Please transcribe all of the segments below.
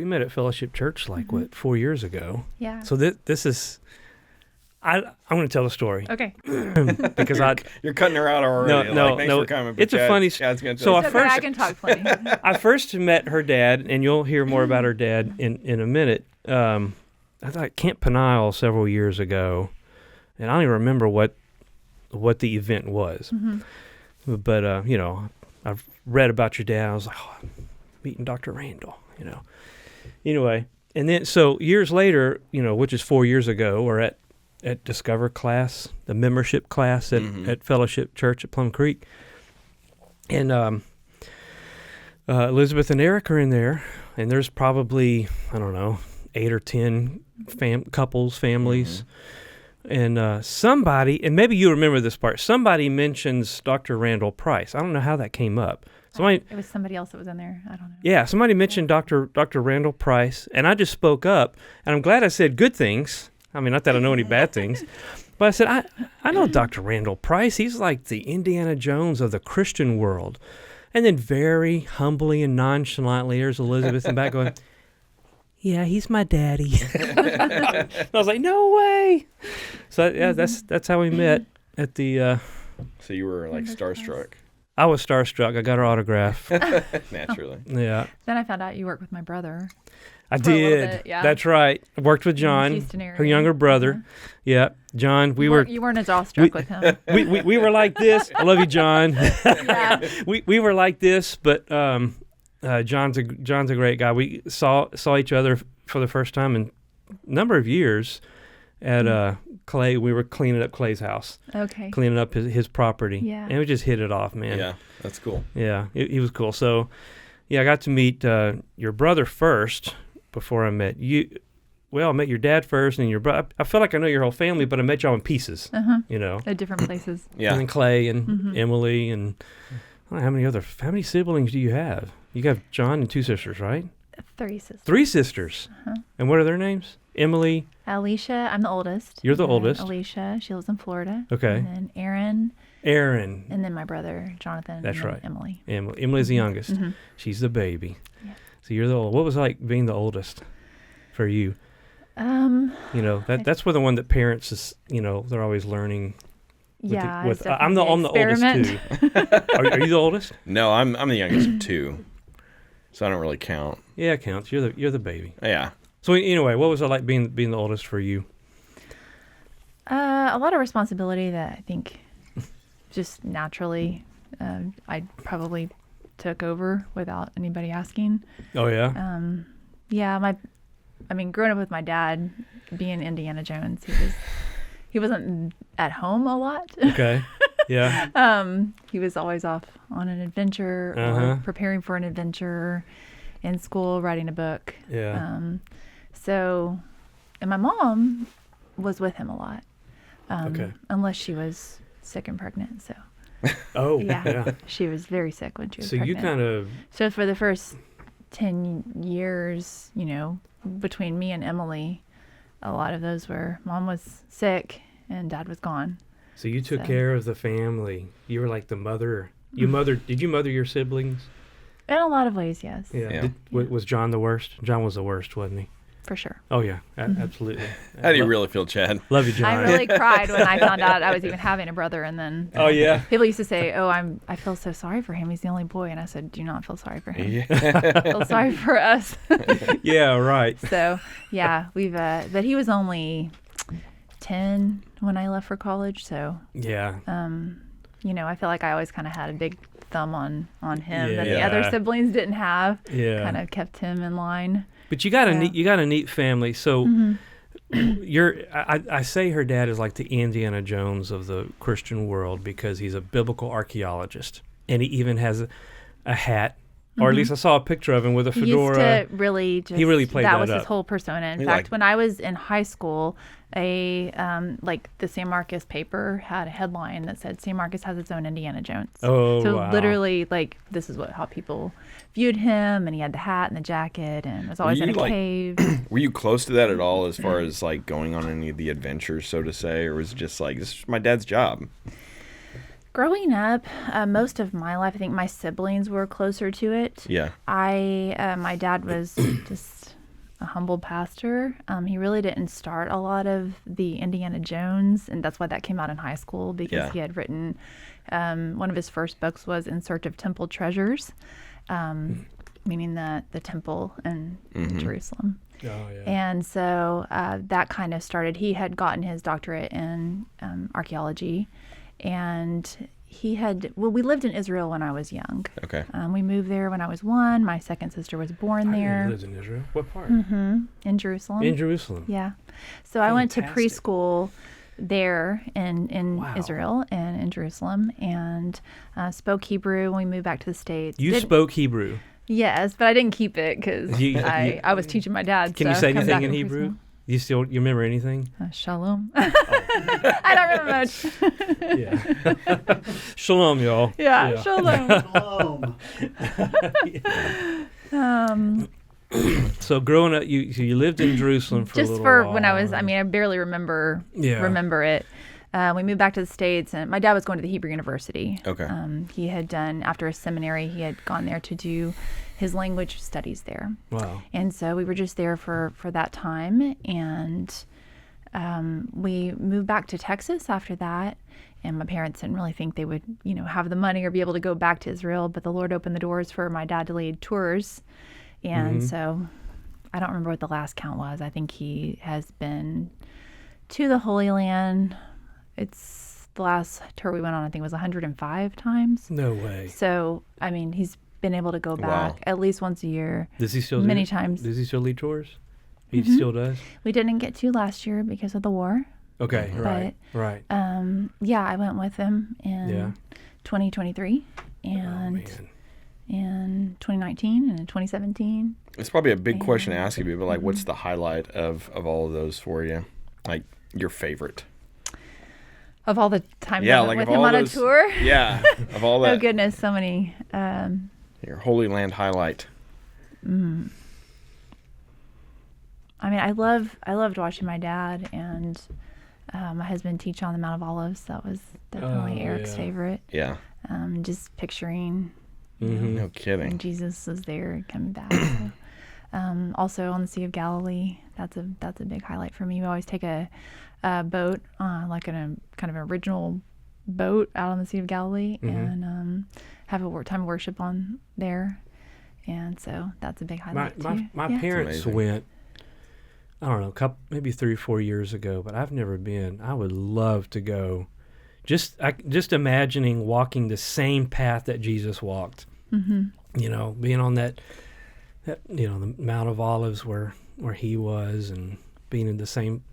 we met at Fellowship Church 4 years ago. Yeah. So this is, I'm going to tell the story. Okay. Because You're cutting her out already. No, Thanks for coming. It's a funny. Chad's gonna So I can talk plenty. I first met her dad, and you'll hear more about her dad in a minute. I thought at Camp Peniel several years ago, and I don't even remember what the event was. Mm-hmm. But I've read about your dad. I was like, I'm meeting Dr. Randall. Anyway, and then so years later, which is 4 years ago, we're at Discover class, the membership class at Fellowship Church at Plum Creek. And Elisabeth and Eric are in there, and there's probably, 8 or 10 families. And somebody, and maybe you remember this part, somebody mentions Dr. Randall Price. I don't know how that came up. It was somebody else that was in there. I don't know. Yeah, somebody mentioned Dr. Randall Price, and I just spoke up, and I'm glad I said good things. I mean, not that I know any bad things, but I said, I know Dr. Randall Price. He's like the Indiana Jones of the Christian world. And then very humbly and nonchalantly, there's Elisabeth in the back going, yeah, he's my daddy. I was like, no way. So, yeah, that's how we met at the... So you were like starstruck. I was starstruck. I got her autograph. Naturally. Yeah. Then I found out you work with my brother. I did. Yeah. That's right. I worked with John, her younger brother. Yeah, John. You weren't as awestruck with him. We were like this. I love you, John. Yeah. We were like this, but John's a great guy. We saw each other for the first time in a number of years at Clay. We were cleaning up Clay's house. Okay. Cleaning up his property. Yeah. And we just hit it off, man. Yeah, that's cool. Yeah, he was cool. So, yeah, I got to meet your brother first. Before I met you, I met your dad first, and your brother. I feel like I know your whole family, but I met y'all in pieces, at different places. Yeah, and then Clay and Emily, and I don't know, how many siblings do you have? You have John and 2 sisters, right? 3 sisters. 3 sisters. And what are their names? Emily. Alicia, I'm the oldest. You're the oldest. Alicia, she lives in Florida. Okay. And then Aaron. And then my brother, Jonathan. That's and then right. Emily. Emily's the youngest. Mm-hmm. She's the baby. Yeah. So you're the old. What was it like being the oldest for you? That's where the one that parents is, they're always learning. I'm the oldest too. Are you the oldest? No, I'm the youngest of 2, so I don't really count. Yeah, it counts. You're the baby. Yeah. So anyway, what was it like being the oldest for you? A lot of responsibility that I think just naturally I probably took over without anybody asking. Oh yeah. Growing up with my dad, being Indiana Jones, he wasn't at home a lot. Okay. Yeah. He was always off on an adventure or preparing for an adventure, in school, writing a book. Yeah. And my mom was with him a lot. Okay. Unless she was sick and pregnant, so. Oh, yeah. She was very sick when she was pregnant. So you kind of... So for the first 10 years, between me and Emily, a lot of those were Mom was sick and Dad was gone. So you took care of the family. You were like the mother. Did you mother your siblings? In a lot of ways, yes. Yeah. Was John the worst? John was the worst, wasn't he? For sure. Oh, yeah. Absolutely. How do you really feel, Chad? Love you, John. I really cried when I found out I was even having a brother, and then oh, yeah. People used to say, I feel so sorry for him. He's the only boy. And I said, do not feel sorry for him. Yeah. I feel sorry for us. Yeah, right. So, yeah, but he was only 10 when I left for college, so. Yeah. I feel like I always kind of had a big thumb on him that the other siblings didn't have. Yeah. Kind of kept him in line. But you got a neat family. So I say her dad is like the Indiana Jones of the Christian world because he's a biblical archaeologist, and he even has a hat, or at least I saw a picture of him with a fedora. He really played that was up. His whole persona. In fact, when I was in high school, the San Marcos paper had a headline that said San Marcos has its own Indiana Jones. Oh, so wow. Literally, this is how people viewed him, and he had the hat and the jacket, and was always in a cave. Were you close to that at all, as far as going on any of the adventures, so to say, or was it just this is my dad's job? Growing up, most of my life, I think my siblings were closer to it. Yeah. My dad was just a humble pastor. He really didn't start a lot of the Indiana Jones, and that's why that came out in high school, because he had written, one of his first books was In Search of Temple Treasures, meaning the temple in Jerusalem. Oh, yeah. And so that kind of started. He had gotten his doctorate in archaeology, and we lived in Israel when I was young. Okay. We moved there when I was 1. My second sister was born there. You lived in Israel? What part? In Jerusalem. In Jerusalem. Yeah. So I went to Fantastic. preschool there in Wow. Israel and in Jerusalem, and spoke Hebrew when we moved back to the States. You spoke Hebrew. Yes, but I didn't keep it because I was teaching my dad. Can so you say coming back anything in from Hebrew? preschool. You remember anything? Shalom. I don't remember much. Yeah. Shalom, y'all. Yeah, shalom. So growing up, you lived in Jerusalem for a Just little for while. when I was, I barely remember it. We moved back to the States, and my dad was going to the Hebrew University. Okay. He had done, after a seminary, he had gone there to do his language studies there. Wow. And so we were just there for that time, and we moved back to Texas after that. And my parents didn't really think they would, have the money or be able to go back to Israel, but the Lord opened the doors for my dad to lead tours. And so I don't remember what the last count was. I think he has been to the Holy Land. It's the last tour we went on, I think, was 105 times. No way. So, he's been able to go back at least once a year. Does he still many times. Does he still lead tours? He still does? We didn't get to last year because of the war. Okay, right. Yeah, I went with him in 2023 and in 2019 and in 2017. It's probably a big question to ask you, but like, what's the highlight of all of those for you? Like, your favorite? Of all the times I went with him on a tour? Yeah, of all that. Oh, goodness, so many. Your Holy Land highlight. I loved watching my dad and my husband teach on the Mount of Olives. That was definitely Eric's favorite. Yeah. Just picturing No kidding. when Jesus was there and coming back. So. Also on the Sea of Galilee, that's a big highlight for me. We always take a boat, like in a kind of an original boat out on the Sea of Galilee, and have a time of worship on there. And so that's a big highlight too. My parents went, I don't know, maybe 3 or 4 years ago, but I've never been. I would love to go. Just imagining walking the same path that Jesus walked. Being on that the Mount of Olives where he was, and being in the same,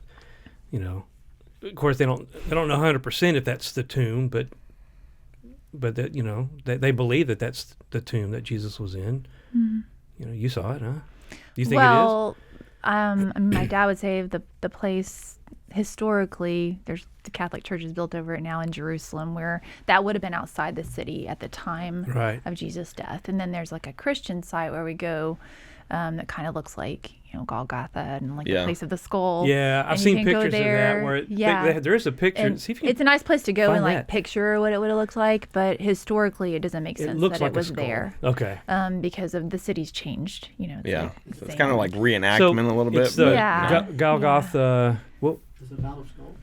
of course they don't know 100% if that's the tomb, but that they believe that that's the tomb that Jesus was in. You saw it, huh? Do you think it is? My dad would say the place historically, there's the Catholic Church is built over it now in Jerusalem, where that would have been outside the city at the time of Jesus' death. And then there's like a Christian site where we go that kind of looks like Golgotha and like the place of the skull. Yeah, I've seen pictures of that where there is a picture. It's a nice place to go and like picture what it would have looked like, but historically it doesn't make sense that it was there. Okay. Because of the city's changed. So it's kind of like reenactment a little bit. It's the Golgotha. What? Is it Mount of Skull?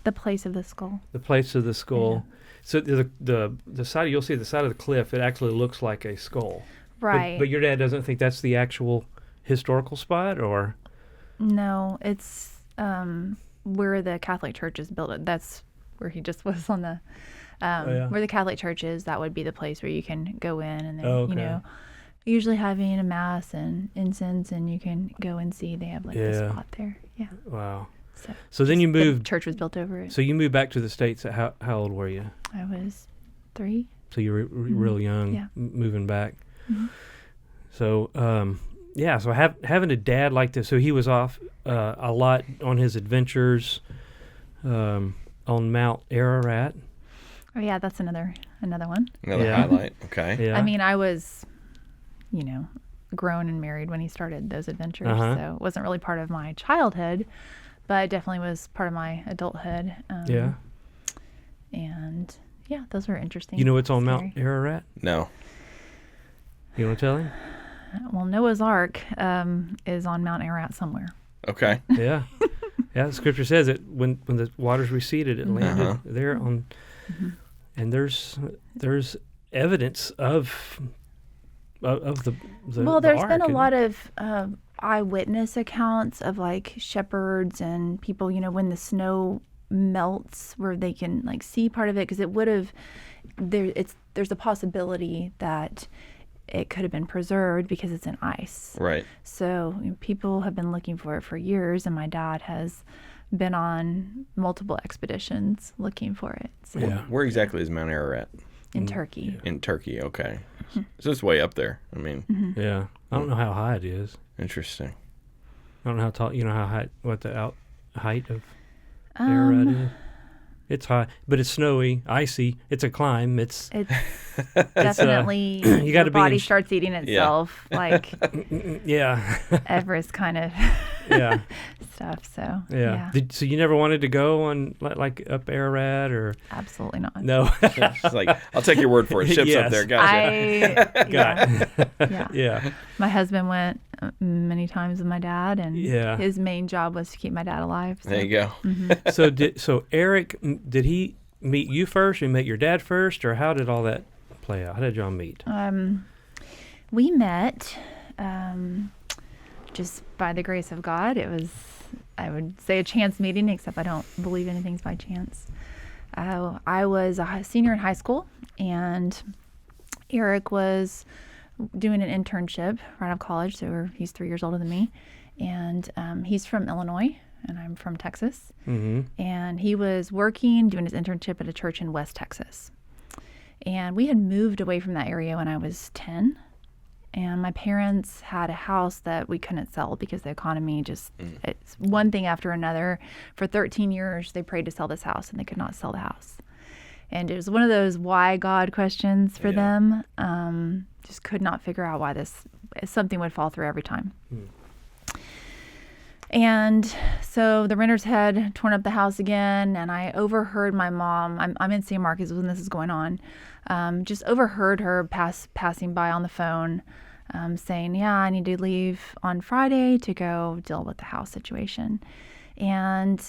The place of the skull. The place of the skull. Yeah. So the side, you'll see the side of the cliff, it actually looks like a skull. Right. But your dad doesn't think that's the actual historical spot, or? No, it's where the Catholic Church is built. That's where he just was on the where the Catholic Church is. That would be the place where you can go in, and then usually having a mass and incense, and you can go and see. They have like the spot there. Yeah. Wow. So then you moved. The church was built over it. So you moved back to the States. How old were you? I was 3. So you were real young, moving back. So so having a dad like this, so he was off a lot on his adventures on Mount Ararat. Oh yeah, that's another one. Another highlight. Okay. Yeah. I was, grown and married when he started those adventures, so it wasn't really part of my childhood, but it definitely was part of my adulthood. And yeah, those were interesting. You know what's on Scary. Mount Ararat? No. You want to tell him? Well, Noah's Ark is on Mount Ararat somewhere. Okay. Yeah. Yeah, the scripture says it when the waters receded, it landed Uh-huh. there on, and there's evidence of the Well, there's ark, been a and- lot of eyewitness accounts of like shepherds and people, when the snow melts where they can like see part of it, because it would have there's a possibility that it could have been preserved because it's in ice. Right. So people have been looking for it for years, and my dad has been on multiple expeditions looking for it. So Yeah. Where exactly is Mount Ararat? in Turkey. In Turkey. Okay. So it's way up there. I mean, Yeah, I don't know how high it is. interesting. I don't know how tall. You know how high? What the height of Ararat is? It's high, but it's snowy, icy. It's a climb. It's It's definitely you your gotta be body in- starts eating itself, like yeah, Everest kind of yeah, stuff. So yeah. So you never wanted to go on like up Ararat or absolutely not. no? She's like, I'll take your word for it. Ship's Yes. up there. Gotcha. Yeah. Yeah. My husband went many times with my dad, and Yeah. his main job was to keep my dad alive. So. There you go. So Eric, did he meet you first? Or met your dad first, or how did all that play out? How did y'all meet? We met just by the grace of God. It was, I would say, a chance meeting, except I don't believe anything's by chance. I was a senior in high school, and Eric was doing an internship right out of college. So he's 3 years older than me, and he's from Illinois, and I'm from Texas. Mm-hmm. And he was working, doing his internship at a church in West Texas. And we had moved away from that area when I was 10. And my parents had a house that we couldn't sell because the economy just, it's one thing after another. For 13 years, they prayed to sell this house, and they could not sell the house. And it was one of those why God questions for them. Just could not figure out why something would fall through every time. And so the renters had torn up the house again, and I overheard my mom, I'm in San Marcos when this is going on, just overheard her passing by on the phone saying, yeah, I need to leave on Friday to go deal with the house situation. And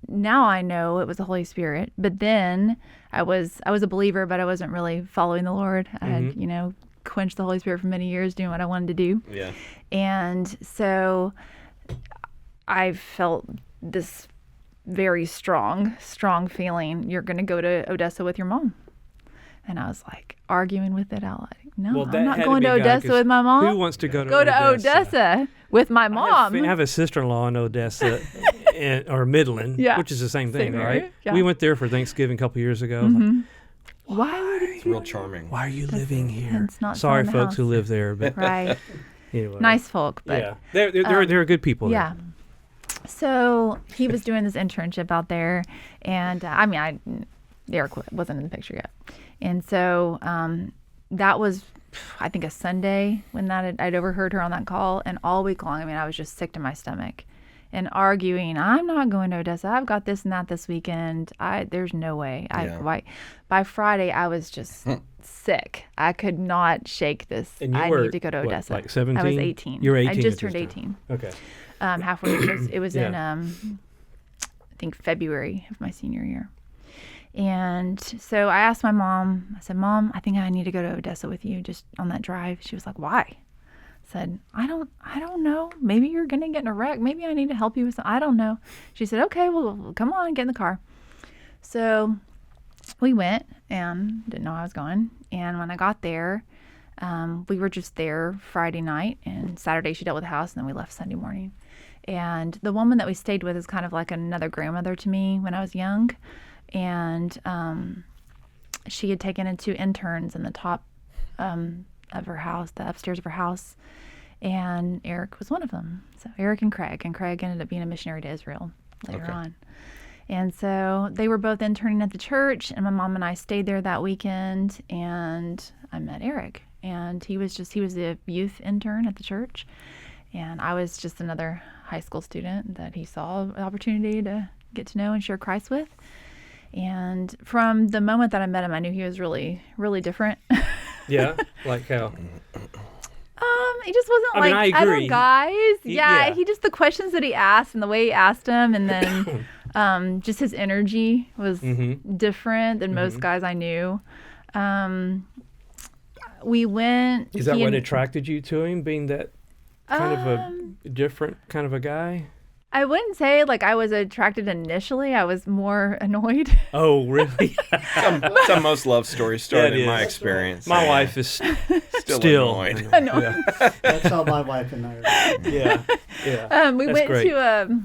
now I know it was the Holy Spirit, but then I was a believer, but I wasn't really following the Lord. I had, quenched the Holy Spirit for many years doing what I wanted to do. Yeah. And so I felt this very strong feeling, you're going to go to Odessa with your mom. And I was like arguing with it out loud. No, I'm not going to Odessa with my mom. Who wants to go to Odessa with my mom? I have a sister-in-law in Odessa, or Midland, which is the same thing, Same right? area, yeah. We went there for Thanksgiving a couple years ago. Why would It's real charming. Why are you living here? it's not Sorry, selling the folks who house. live there, but Right. anyway. Nice folk, but Yeah, they're good people. yeah. So he was doing this internship out there, and Eric wasn't in the picture yet. And so that was, I think, a Sunday when I'd overheard her on that call, and all week long, I was just sick to my stomach and arguing, I'm not going to Odessa. I've got this and that this weekend. There's no way. By Friday, I was just sick. I could not shake this. And you I were, need to go to what, Odessa. like 17? I was 18. You were 18 I just at turned this 18. time. Okay. Halfway. It was in Yeah. I think February of my senior year. And so I asked my mom, I said, Mom, I think I need to go to Odessa with you just on that drive. She was like, why? I said, I don't know. Maybe you're going to get in a wreck. Maybe I need to help you with something. I don't know. She said, okay, well, come on, get in the car. So we went and didn't know I was going. And when I got there, we were just there Friday night, and Saturday she dealt with the house, and then we left Sunday morning. And the woman that we stayed with is kind of like another grandmother to me when I was young. And she had taken in 2 interns in the top of her house, the upstairs of her house. And Eric was one of them. So Eric and Craig ended up being a missionary to Israel later on. And so they were both interning at the church, and my mom and I stayed there that weekend, and I met Eric. And he was a youth intern at the church, and I was just another high school student that he saw an opportunity to get to know and share Christ with. And from the moment that I met him, I knew he was really, really different. Yeah, like how? He just wasn't I mean, like I other agree. guys. Yeah. He just the questions that he asked and the way he asked them, and then just his energy was different than most guys I knew. We went. Is that what attracted you to him, being that kind of a different kind of a guy? I wouldn't say like I was attracted initially. I was more annoyed. Oh, really? That's how most love stories start Yeah, it in my is. experience. My Yeah. wife is Still annoyed. Annoyed. That's how my wife and I are. Yeah, yeah. We That's went great. to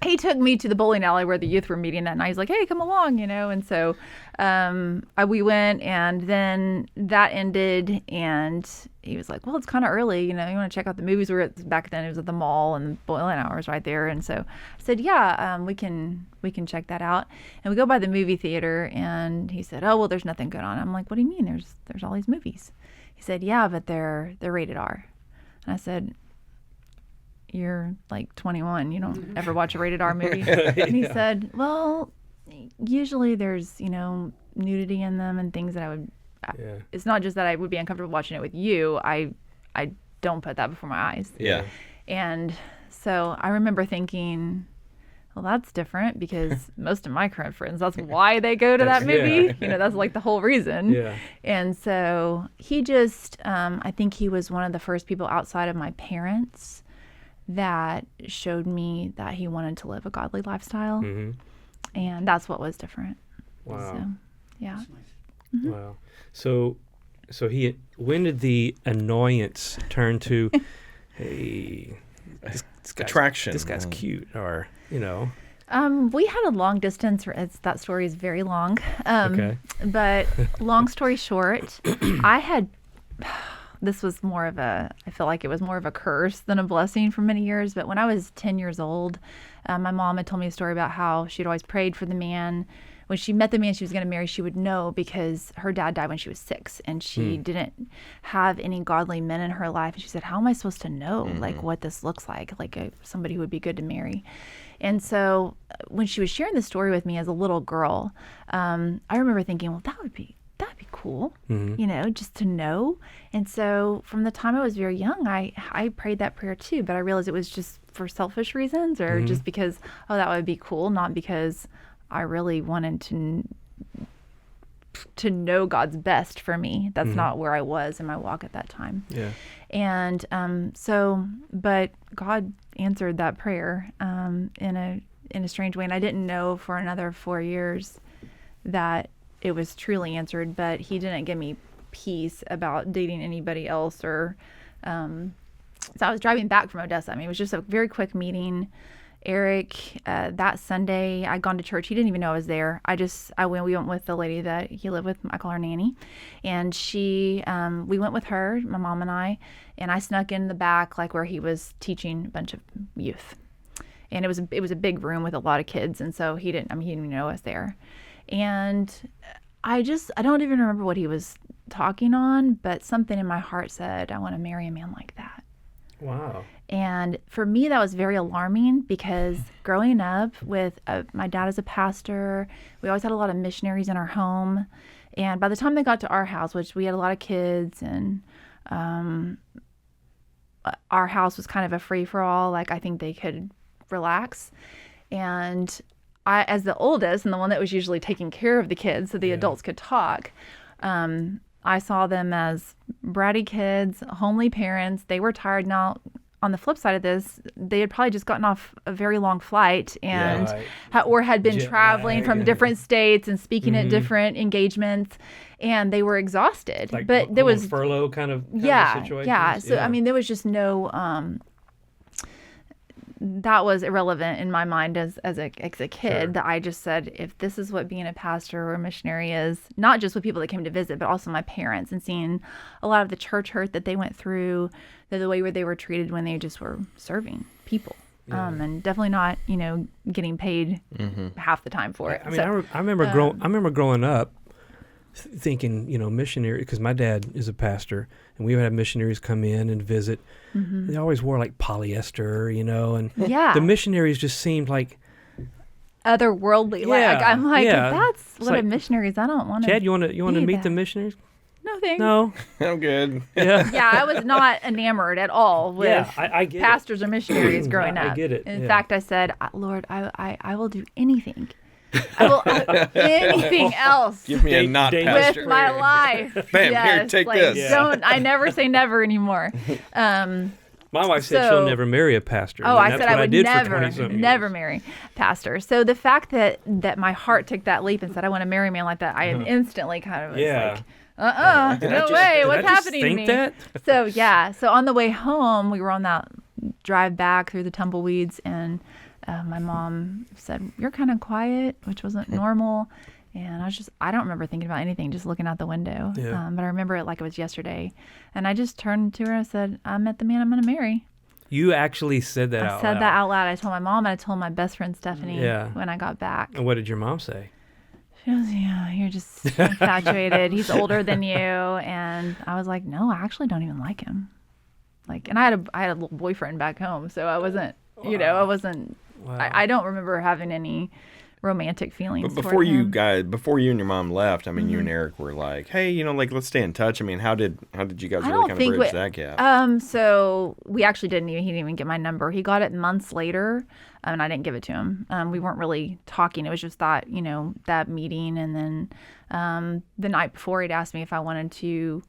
he took me to the bowling alley where the youth were meeting that night. He's like, "Hey, come along," and so we went, and then that ended, and he was like, "Well, it's kind of early, you want to check out the movies?" Back then it was at the mall, and bowling alley was right there, and so I said, "Yeah, we can check that out." And we go by the movie theater, and he said, "Oh, well, there's nothing good on." I'm like, "What do you mean? There's all these movies." He said, "Yeah, but they're rated R." And I said, "You're like 21. You don't ever watch a rated R movie." And he said, "Well, usually there's, nudity in them and things that I would, Yeah. it's not just that I would be uncomfortable watching it with you. I don't put that before my eyes." Yeah. And so I remember thinking, well, that's different because most of my current friends, that's why they go to that movie. That's like the whole reason. Yeah. And so he just, I think he was one of the first people outside of my parents that showed me that he wanted to live a godly lifestyle. Mm-hmm. And that's what was different. Wow. So, yeah. Wow. So when did the annoyance turn to, hey, this guy's, Attraction. This guy's cute, or We had a long distance. That story is very long. Okay. But long story short, this was more of I feel like it was more of a curse than a blessing for many years. But when I was 10 years old, my mom had told me a story about how she'd always prayed for the man. When she met the man she was going to marry, she would know because her dad died when she was 6, and she didn't have any godly men in her life. And she said, "How am I supposed to know like what this looks like somebody who would be good to marry?" And so when she was sharing the story with me as a little girl, I remember thinking, well, that'd be cool, just to know. And so from the time I was very young, I prayed that prayer too, but I realized it was just for selfish reasons, or just because, oh, that would be cool, not because I really wanted to know God's best for me. That's not where I was in my walk at that time. Yeah. And but God answered that prayer in a strange way, and I didn't know for another 4 years that it was truly answered. But He didn't give me peace about dating anybody else, or so I was driving back from Odessa. I mean, it was just a very quick meeting. Eric, that Sunday, I'd gone to church. He didn't even know I was there. We went with the lady that he lived with. I call her Nanny. And we went with her, my mom and I snuck in the back, like where he was teaching a bunch of youth. And it was a big room with a lot of kids. And so he didn't even know I was there. And I don't even remember what he was talking on, but something in my heart said, I want to marry a man like that. Wow. And for me, that was very alarming because growing up with my dad as a pastor, we always had a lot of missionaries in our home. And by the time they got to our house, which we had a lot of kids, and our house was kind of a free-for-all, like I think they could relax. And I, as the oldest and the one that was usually taking care of the kids so the adults could talk, I saw them as bratty kids, homely parents. They were tired. Now, on the flip side of this, they had probably just gotten off a very long flight and or had been traveling from different states and speaking at different engagements, and they were exhausted. Like but there was furlough kind of situation. Yeah. So I mean, there was just no. That was irrelevant in my mind as a kid. Sure. That I just said, if this is what being a pastor or a missionary is, not just with people that came to visit, but also my parents, and seeing a lot of the church hurt that they went through, the way where they were treated when they just were serving people, and definitely not, getting paid half the time for it. I mean, I remember growing up thinking, missionary, because my dad is a pastor, and we would have missionaries come in and visit. They always wore like polyester, and the missionaries just seemed like, otherworldly. Like Yeah, I'm like, yeah. that's It's what a like, missionary is. I don't want to. Chad, you want to be meet the that. missionaries? No thanks. No. I'm good. Yeah. Yeah, I was not enamored at all with Yeah, I get it. pastors or missionaries growing I up. get it, In yeah. fact, I said, Lord, I will do anything. I will anything else Give me a Date- not date pastor. with my life. Bam, here, take like, this. Yeah. Don't I never say never anymore. My wife said So- she'll never marry a pastor. Oh, and I that's said what I would did for never, 20-something never years. marry a pastor. So the fact that my heart took that leap and said I want to marry a man like that, I instantly kind of was Yeah. like, Did I no just- way, did I what's just happening think to me? that? So yeah, so on the way home, we were on that drive back through the tumbleweeds, and my mom said, "You're kind of quiet," which wasn't normal. And I don't remember thinking about anything, just looking out the window. Yeah. But I remember it like it was yesterday. And I just turned to her and I said, I met the man I'm going to marry. You actually said that I out said loud. that out loud. I told my mom and I told my best friend Stephanie Yeah. when I got back. And what did your mom say? She goes, yeah, you're just infatuated. He's older than you. And I was like, no, I actually don't even like him. Like, and I had a little boyfriend back home. So I wasn't, I wasn't, Wow. I don't remember having any romantic feelings. But toward before you him. guys, before you and your mom left, I mean, you and Mm-hmm. Eric were like, hey, like, let's stay in touch. I mean, how did you guys I really don't kind of think bridge we- that gap? So we actually he didn't even get my number. He got it months later, and I didn't give it to him. We weren't really talking. It was just that, that meeting. And then the night before, he'd asked me if I wanted to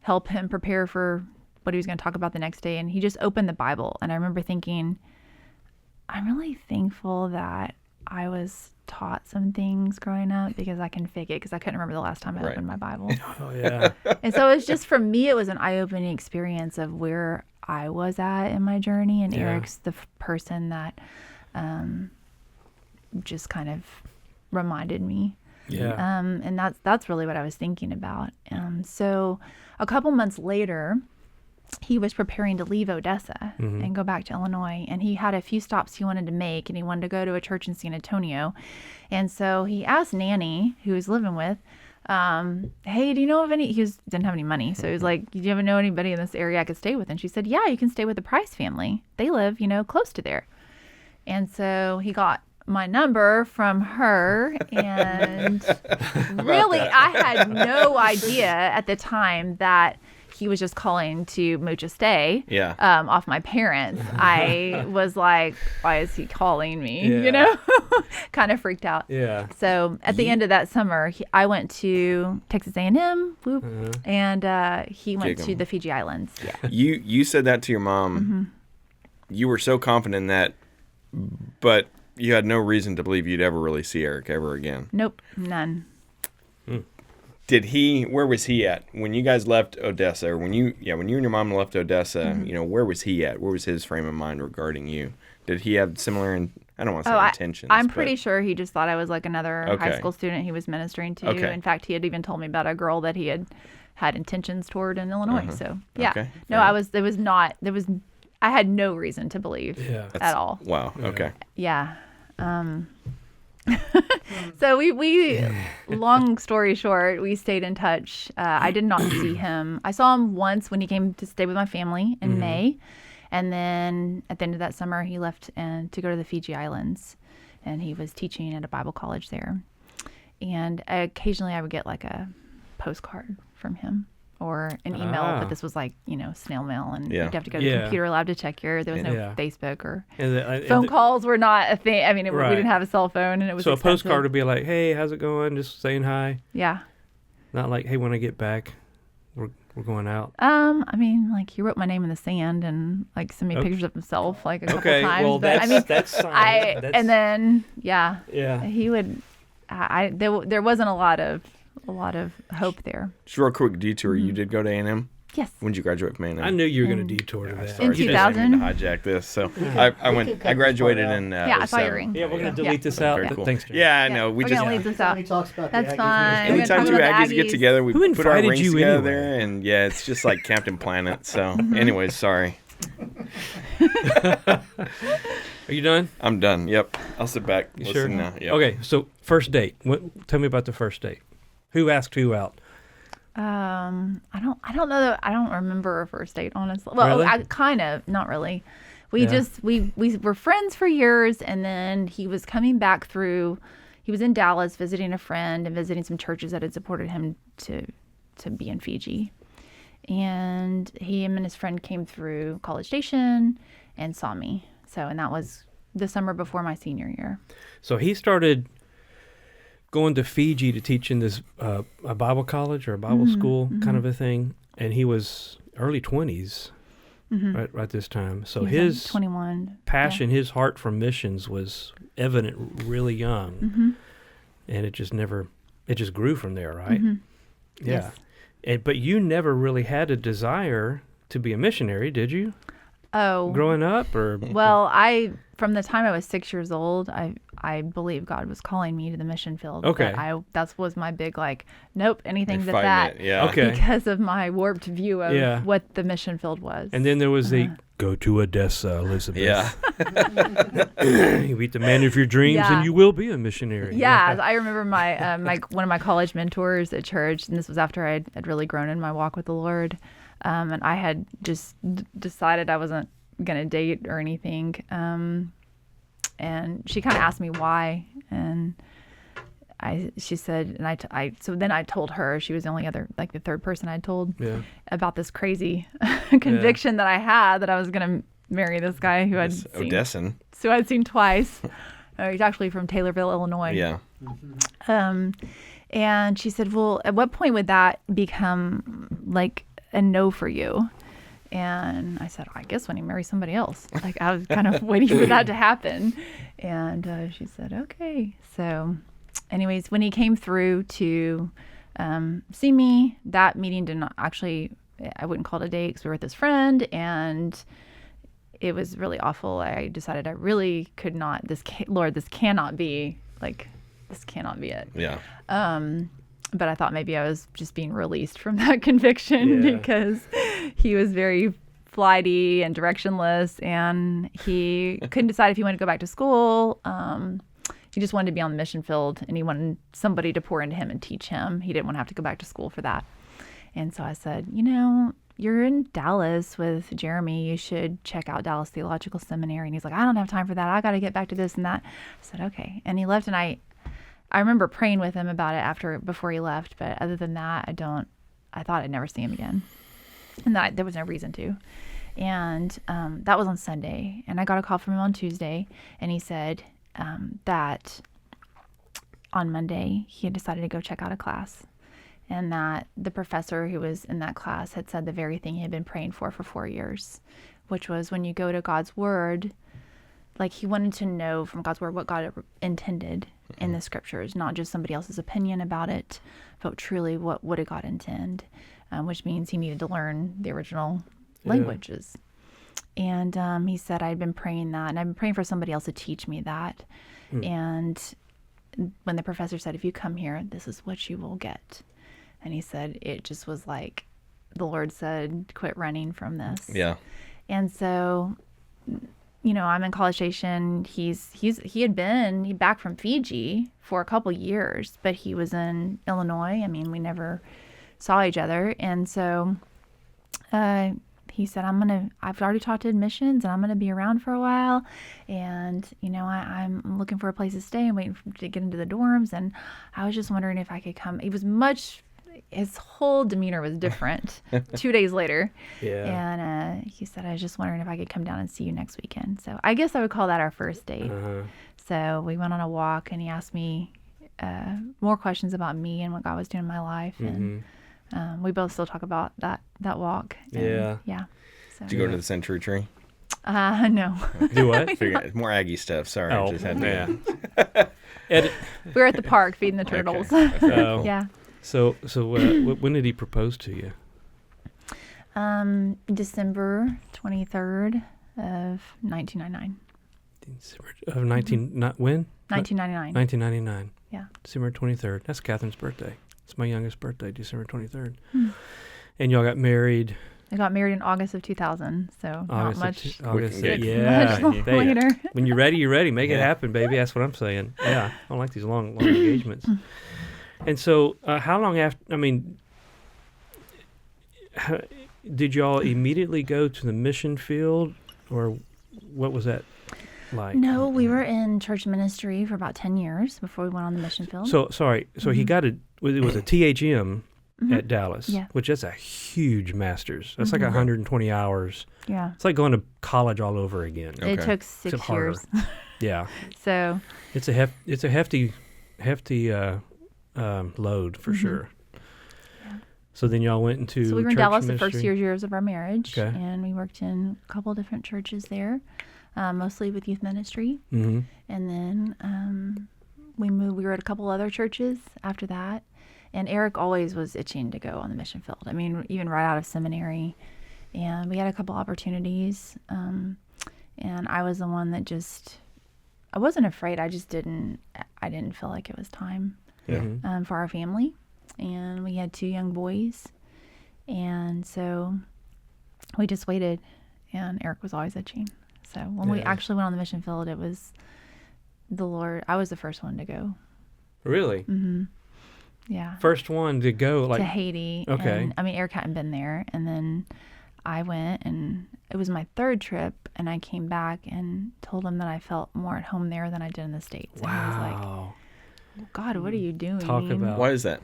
help him prepare for what he was going to talk about the next day. And he just opened the Bible. And I remember thinking, I'm really thankful that I was taught some things growing up because I can fake it, because I couldn't remember the last time I Right. opened my Bible. Oh, yeah. And so it was just, for me, it was an eye-opening experience of where I was at in my journey. And Yeah. Eric's the person that just kind of reminded me. Yeah. And that's really what I was thinking about. So a couple months later, he was preparing to leave Odessa and go back to Illinois. And he had a few stops he wanted to make, and he wanted to go to a church in San Antonio. And so he asked Nanny, who he was living with, hey, do you know of any, didn't have any money. So he was like, do you ever know anybody in this area I could stay with? And she said, yeah, you can stay with the Price family. They live, close to there. And so he got my number from her, and really, I had no idea at the time that he was just calling to mooch a stay off my parents. I was like, why is he calling me? Yeah. Kind of freaked out. Yeah. So at the end of that summer, I went to Texas A&M, and he went to the Fiji Islands. Yeah. You said that to your mom. You were so confident in that, but you had no reason to believe you'd ever really see Eric ever again. Nope, none. Where was he at when you guys left Odessa, or when you and your mom left Odessa, where was he at? Where was his frame of mind regarding you? Did he have similar, I don't want to say intentions. I'm pretty sure he just thought I was like another high Okay. school student he was ministering to. Okay. In fact, he had even told me about a girl that he had intentions toward in Illinois. So yeah, Okay. no, I had no reason to believe at all. Wow. Okay. Yeah. So we long story short, we stayed in touch. I did not see him. I saw him once when he came to stay with my family in May. And then at the end of that summer, he left to go to the Fiji Islands, and he was teaching at a Bible college there. And occasionally I would get like a postcard from him or an email, but this was like, snail mail, and you'd have to go to the computer lab to check there was no Facebook, or phone calls were not a thing. I mean, we didn't have a cell phone, and it was so expensive. a postcard would be like, hey, how's it going? Just saying hi. Yeah. Not like, hey, when I get back, we're going out. I mean, like, he wrote my name in the sand and like sent me pictures of himself like a couple times. Well, but I mean, that's and then yeah. he would. There wasn't a lot of hope there. Just real quick detour. You did go to A&M? Yes. When did you graduate from A&M? I knew you were going to detour to that. Sorry, In you didn't mean 2000. to hijack this. So I graduated in I saw your 07. ring. Yeah, we're going to delete this out. Very cool. Thanks, Jerry. Yeah, I know. We We're just gonna leave this out. He talks about That's the Aggies. fine. We're anytime gonna two talk about Aggies get Aggies. together, we Who put our invited rings you together, anyway? and it's just like Captain Planet. So, anyways, sorry. Are you done? I'm done. Yep. I'll sit back. You Listen sure? now. Yep. Okay, so first date. Tell me about the first date. Who asked who out? I don't know that I don't remember a first date, honestly. Well, Really? I kind of, not really. we were friends for years, and then he was coming back through. He was in Dallas visiting a friend and visiting some churches that had supported him to be in Fiji. And him and his friend came through College Station and saw me. And that was the summer before my senior year. So he started going to Fiji to teach in this a Bible college or a Bible school kind of a thing, and he was early 20s right this time. So his 21 passion, his heart for missions was evident really young, and it just grew from there, right? Yeah. Yes. But you never really had a desire to be a missionary, did you? Oh. Growing up, or? Well, from the time I was 6 years old, I believe God was calling me to the mission field. Okay. That was my big, nope, anything You're but that. fighting it, yeah. Okay. Because of my warped view of what the mission field was. And then there was the go to Odessa, Elisabeth. Yeah. You meet the man of your dreams, and you will be a missionary. Yeah, I remember my one of my college mentors at church, and this was after I had really grown in my walk with the Lord, and I had just decided I wasn't going to date or anything, and she kind of asked me why, and she said, and so then I told her. She was the only other, the third person I'd told about this crazy conviction that I had that I was going to marry this guy who I'd seen. Odessan. So I'd seen twice. He's actually from Taylorville, Illinois. Yeah. And she said, well, at what point would that become a no for you? And I said, I guess when he marries somebody else. I was kind of waiting for that to happen. And she said, okay. So anyways, when he came through to see me, that meeting did not actually, I wouldn't call it a date because we were with his friend, and it was really awful. I decided I really could not, Lord, this cannot be, this cannot be it. Yeah. But I thought maybe I was just being released from that conviction because he was very flighty and directionless, and he couldn't decide if he wanted to go back to school. He just wanted to be on the mission field, and he wanted somebody to pour into him and teach him. He didn't want to have to go back to school for that. And so I said, you're in Dallas with Jeremy. You should check out Dallas Theological Seminary. And he's like, I don't have time for that. I got to get back to this and that. I said, okay. And he left, and I remember praying with him about it before he left. But other than that, I thought I'd never see him again. And that there was no reason to. And that was on Sunday. And I got a call from him on Tuesday. And he said that on Monday, he had decided to go check out a class. And that the professor who was in that class had said the very thing he had been praying for 4 years, which was when you go to God's Word, he wanted to know from God's Word what God intended in the Scriptures, not just somebody else's opinion about it, but truly what did God intend, which means he needed to learn the original languages. And he said, I'd been praying that, and I've been praying for somebody else to teach me that. And when the professor said, if you come here, this is what you will get. And he said, it just was like the Lord said, quit running from this. Yeah. And so, I'm in College Station. He had been back from Fiji for a couple years, but he was in Illinois. I mean, we never saw each other. And so he said, I've already talked to admissions, and I'm going to be around for a while. And, I'm looking for a place to stay and waiting to get into the dorms. And I was just wondering if I could come. His whole demeanor was different 2 days later. Yeah. And he said, I was just wondering if I could come down and see you next weekend. So I guess I would call that our first date. So we went on a walk, and he asked me more questions about me and what God was doing in my life. And we both still talk about that walk. And, yeah. So. Did you go to the Century Tree? No. Do what? It's more Aggie stuff. Sorry. Oh, Just had to. yeah. We were at the park feeding the turtles. Okay. Yeah. So when did he propose to you? December 23rd of 1999. December of when? 1999. 1999. Yeah. December 23rd. That's Catherine's birthday. It's my youngest birthday, December 23rd. And y'all got married. I got married in August of 2000, so not much. Much later. When you're ready, you're ready. Make it happen, baby. That's what I'm saying. Yeah, I don't like these long engagements. And so, how long after? I mean, did y'all immediately go to the mission field, or what was that like? No, we were in church ministry for about 10 years before we went on the mission field. So sorry. So he got it was a THM at Dallas, Yeah. which that's a huge master's. That's like 120 hours. Yeah. It's like going to college all over again. Okay. It took Except 6 harder. years. Yeah. So It's a hefty load for sure. So then y'all went into we were in church Dallas the ministry? first years of our marriage, Okay. and we worked in a couple different churches there, mostly with youth ministry. Mm-hmm. And then we moved. We were at a couple other churches after that. And Eric always was itching to go on the mission field. I mean, even right out of seminary. And we had a couple opportunities. And I was the one that I wasn't afraid. I didn't feel like it was time Yeah. for our family. And we had 2 young boys. And so we just waited. And Eric was always itching. So when we actually went on the mission field, it was the Lord. I was the first one to go. Really? Mm-hmm. Yeah. First one to go To Haiti. Okay. And, I mean, Eric hadn't been there. And then I went, and it was my 3rd trip. And I came back and told him that I felt more at home there than I did in the States. And he was like, wow. God, what are you doing? Talk about Why is that?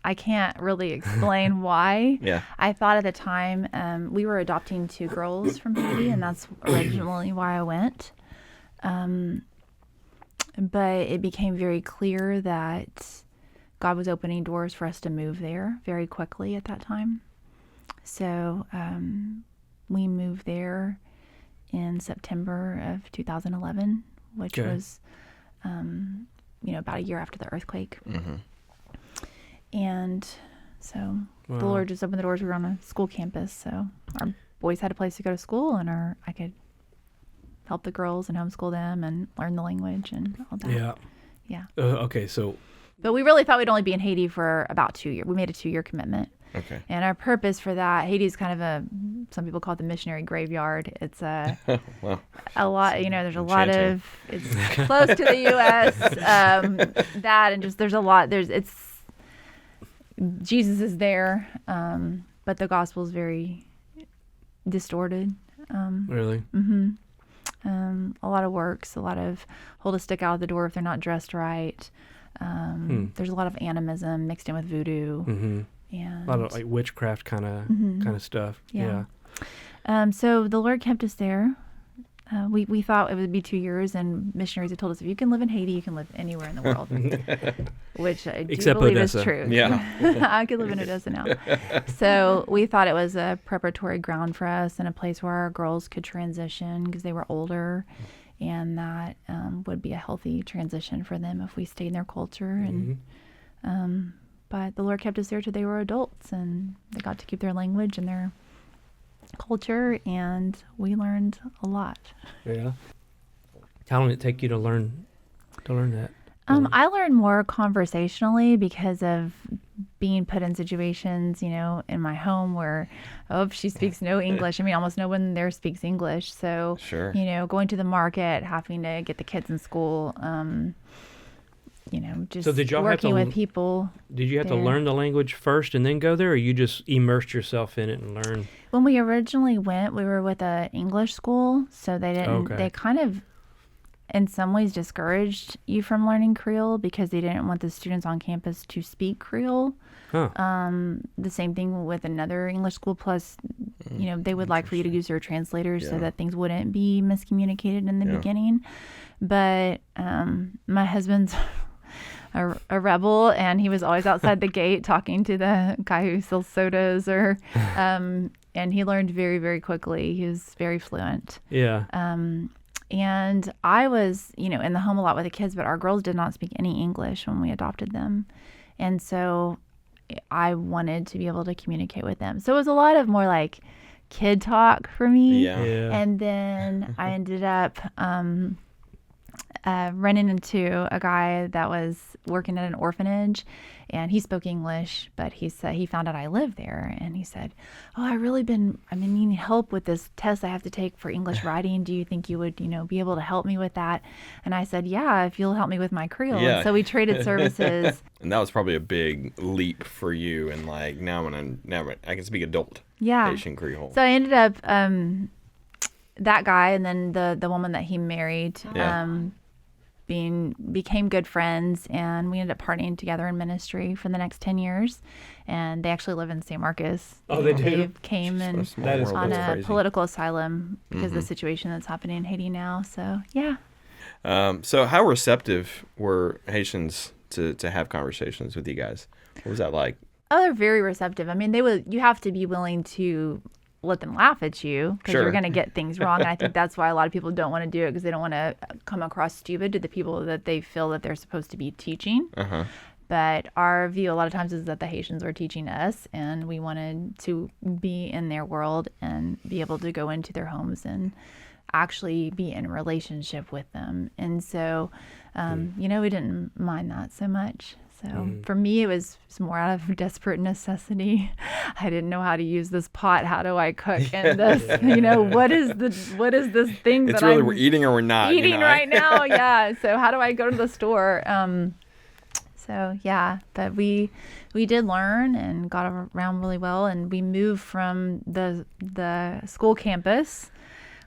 I can't really explain why. Yeah. I thought at the time we were adopting 2 girls from Haiti, and that's originally why I went. But it became very clear that God was opening doors for us to move there very quickly at that time. So we moved there in September of 2011, which Okay. was, about a year after the earthquake. Mm-hmm. And so Wow. the Lord just opened the doors. We were on a school campus, so our boys had a place to go to school, and I could help the girls and homeschool them and learn the language and all that. Yeah. Yeah. Okay, so But we really thought we'd only be in Haiti for about 2 years. We made a 2-year commitment. Okay. And our purpose for that, Haiti's kind of some people call it the missionary graveyard. It's Wow. a lot, there's a lot Enchanting. of, it's close to the U.S., that, and just, there's a lot, Jesus is there, but the gospel is very distorted. really? A lot of works, a lot of hold a stick out of the door if they're not dressed right. There's a lot of animism mixed in with voodoo. Mm-hmm. And A lot of like witchcraft kind of stuff. Yeah. So the Lord kept us there. We thought it would be 2 years, and missionaries had told us, if you can live in Haiti, you can live anywhere in the world, which I do Except believe Odessa. is true. Yeah. I could live in Odessa now. So we thought it was a preparatory ground for us and a place where our girls could transition because they were older, and that would be a healthy transition for them if we stayed in their culture. And but the Lord kept us there till they were adults, and they got to keep their language and their culture, and we learned a lot. Yeah. How long did it take you to learn that? I learned more conversationally because of being put in situations, in my home where, she speaks no English. I mean, almost no one there speaks English. So, Sure. Going to the market, having to get the kids in school, just So did y'all have working to with people. Did you have to there. learn the language first and then go there, or you just immersed yourself in it and learned? When we originally went, we were with a English school, so they didn't. Okay. They kind of, in some ways, discouraged you from learning Creole because they didn't want the students on campus to speak Creole. Huh. The same thing with another English school. Plus, they would like for you to use your translators so Yeah. that things wouldn't be miscommunicated in the Yeah. beginning. But my husband's a rebel, and he was always outside the gate talking to the guy who sells sodas, and he learned very, very quickly. He was very fluent. Yeah. And I was, in the home a lot with the kids, but our girls did not speak any English when we adopted them. And so I wanted to be able to communicate with them. So it was a lot of more like kid talk for me. Yeah. Yeah. And then I ended up running into a guy that was working at an orphanage, and he spoke English, but he said he found out I lived there, and he said, "Oh, I've been needing help with this test I have to take for English writing. Do you think you would, be able to help me with that?" And I said, "Yeah, if you'll help me with my Creole." Yeah. And so we traded services. And that was probably a big leap for you. And like now I can speak adult Yeah. Haitian Creole. So I ended up that guy, and then the woman that he married. Yeah. Became good friends, and we ended up partnering together in ministry for the next 10 years. And they actually live in St. Marcus. Oh, they do? They came What a and small That is world. on That's a crazy. political asylum because of the situation that's happening in Haiti now. So, yeah. So how receptive were Haitians to have conversations with you guys? What was that like? Oh, they're very receptive. I mean, you have to be willing to let them laugh at you because Sure. you're going to get things wrong. And I think that's why a lot of people don't want to do it, because they don't want to come across stupid to the people that they feel that they're supposed to be teaching. Uh-huh. But our view a lot of times is that the Haitians were teaching us, and we wanted to be in their world and be able to go into their homes and actually be in a relationship with them. And so, we didn't mind that so much. So for me, it was more out of desperate necessity. I didn't know how to use this pot. How do I cook? And this, what is this thing It's that really I'm we're eating or we're not. eating right now? Yeah. So how do I go to the store? So yeah, but we did learn and got around really well, and we moved from the school campus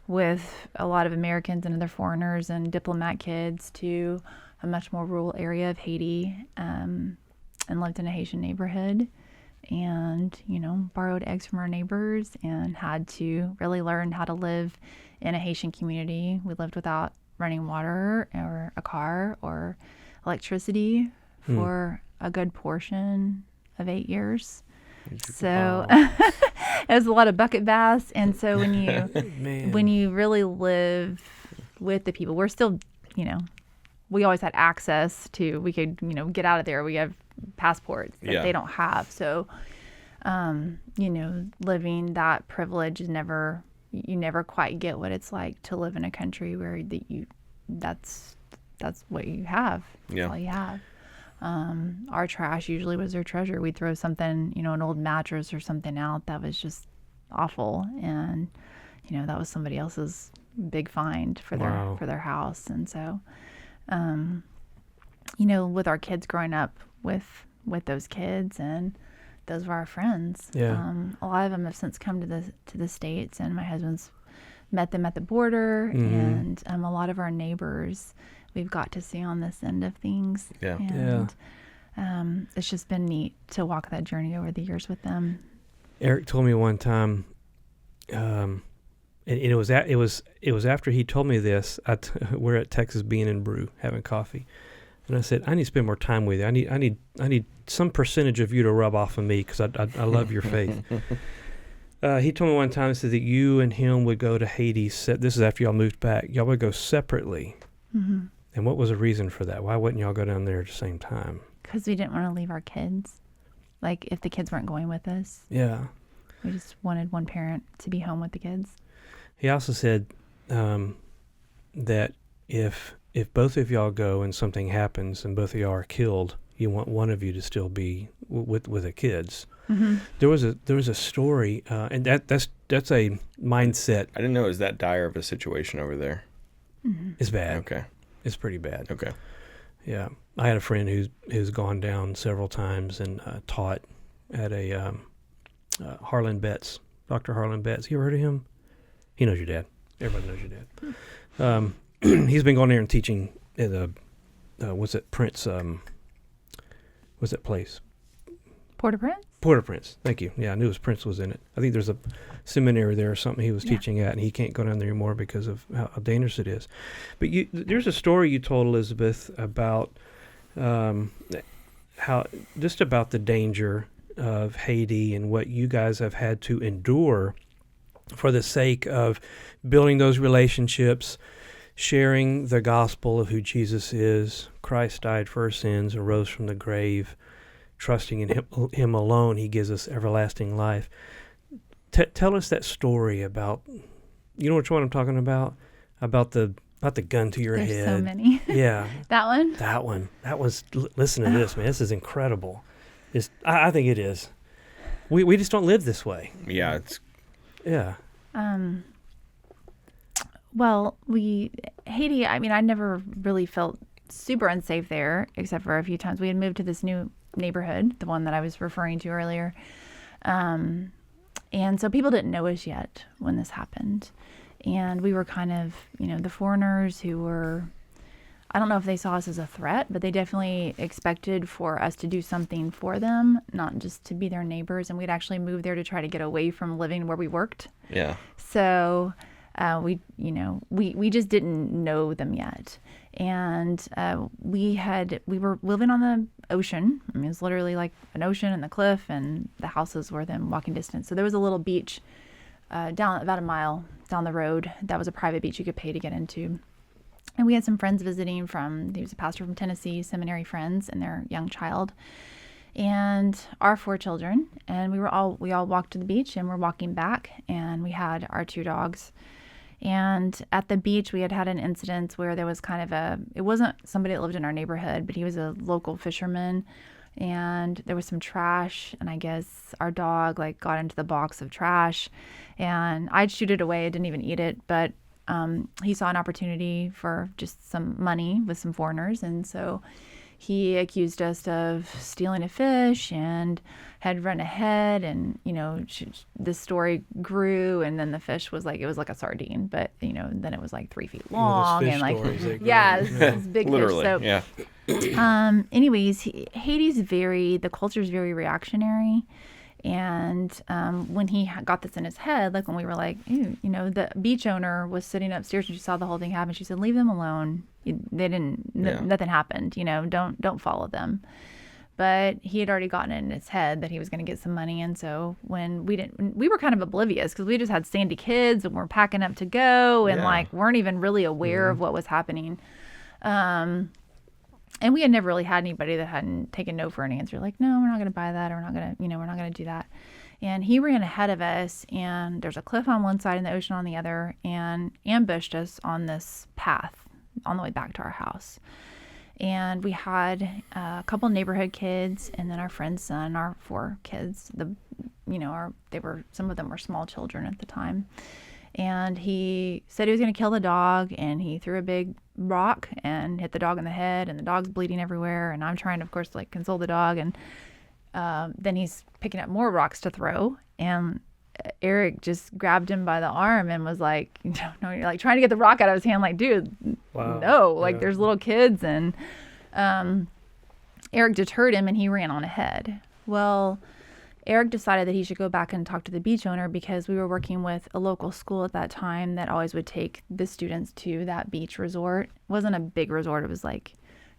with a lot of Americans and other foreigners and diplomat kids to a much more rural area of Haiti, and lived in a Haitian neighborhood, and borrowed eggs from our neighbors and had to really learn how to live in a Haitian community. We lived without running water or a car or electricity for a good portion of 8 years. So it was a lot of bucket baths. And so when you really live with the people, we're still, we always had access to, we could, get out of there. We have passports that they don't have. So, living that privilege is you never quite get what it's like to live in a country where that's what you have. That's all you have. Our trash usually was their treasure. We'd throw something, an old mattress or something out that was just awful. And, that was somebody else's big find for their house. And so, with our kids growing up with those kids, and those were our friends. Yeah. A lot of them have since come to the States, and my husband's met them at the border, and a lot of our neighbors we've got to see on this end of things. Yeah. And it's just been neat to walk that journey over the years with them. Eric told me one time, and it was after he told me this. We're at Texas Bean and Brew having coffee, and I said, I need to spend more time with you. I need some percentage of you to rub off of me, because I love your faith. He told me one time, he said that you and him would go to Haiti. This is after y'all moved back. Y'all would go separately. Mm-hmm. And what was the reason for that? Why wouldn't y'all go down there at the same time? Because we didn't want to leave our kids. Like, if the kids weren't going with us. Yeah. We just wanted one parent to be home with the kids. He also said that if both of y'all go and something happens and both of y'all are killed, you want one of you to still be with the kids. Mm-hmm. There was a story, and that's a mindset. I didn't know it was that dire of a situation over there. Mm-hmm. It's bad. Okay. It's pretty bad. Okay. Yeah. I had a friend who's gone down several times and taught at a Harlan Betts, Dr. Harlan Betts. You ever heard of him? He knows your dad. Everybody knows your dad. He's been going there and teaching at what's that Prince? What's that place? Port-au-Prince? Port-au-Prince. Thank you. Yeah, I knew Prince was in it. I think there's a seminary there or something he was teaching at, and he can't go down there anymore because of how dangerous it is. But there's a story you told, Elisabeth, about how just about the danger of Haiti and what you guys have had to endure for the sake of building those relationships, sharing the gospel of who Jesus is. Christ died for our sins and rose from the grave. Trusting in him alone, he gives us everlasting life. Tell us that story about, you know which one I'm talking about the About the gun to your There's head. so many. Yeah. That one? That one. That was, listen to this, man. This is incredible. I think it is. We just don't live this way. Yeah, it's Yeah. Well, Haiti, I mean, I never really felt super unsafe there, except for a few times. We had moved to this new neighborhood, the one that I was referring to earlier. And so people didn't know us yet when this happened. And we were kind of, the foreigners who were, I don't know if they saw us as a threat, but they definitely expected for us to do something for them, not just to be their neighbors. And we'd actually moved there to try to get away from living where we worked. yeah. So we just didn't know them yet. And we were living on the ocean. I mean, it was literally like an ocean and the cliff, and the houses were then walking distance. So there was a little beach down about a mile down the road. That was a private beach you could pay to get into. And we had some friends visiting he was a pastor from Tennessee, seminary friends and their young child, and our 4 children. And we all walked to the beach, and we're walking back, and we had our 2 dogs. And at the beach, we had an incident where there was it wasn't somebody that lived in our neighborhood, but he was a local fisherman, and there was some trash, and I guess our dog got into the box of trash, and I'd shoot it away. I didn't even eat it, but he saw an opportunity for just some money with some foreigners, and so he accused us of stealing a fish and had run ahead, and this story grew, and then the fish was it was like a sardine, but then it was 3 feet long, those and fish stories, they yeah, grow. this big Literally, fish. So yeah. anyways, Haiti's the culture's very reactionary. And when he got this in his head, when we were ew, the beach owner was sitting upstairs and she saw the whole thing happen. She said, "Leave them alone. Nothing happened. Don't follow them." But he had already gotten it in his head that he was going to get some money. And so when we were kind of oblivious because we just had Sandy kids and we're packing up to go and weren't even really aware of what was happening. And we had never really had anybody that hadn't taken no for an answer. No, we're not going to buy that, or we're not going to do that. And he ran ahead of us, and there's a cliff on one side and the ocean on the other, and ambushed us on this path on the way back to our house. And we had a couple neighborhood kids, and then our friend's son, our 4 kids. Some of them were small children at the time. And he said he was going to kill the dog, and he threw a big rock and hit the dog in the head, and the dog's bleeding everywhere. And I'm trying to, of course, console the dog. And then he's picking up more rocks to throw. And Eric just grabbed him by the arm and was no, trying to get the rock out of his hand. Dude, Wow. no, Yeah. there's little kids. And Eric deterred him, and he ran on ahead. Well, Eric decided that he should go back and talk to the beach owner because we were working with a local school at that time that always would take the students to that beach resort. It wasn't a big resort. It was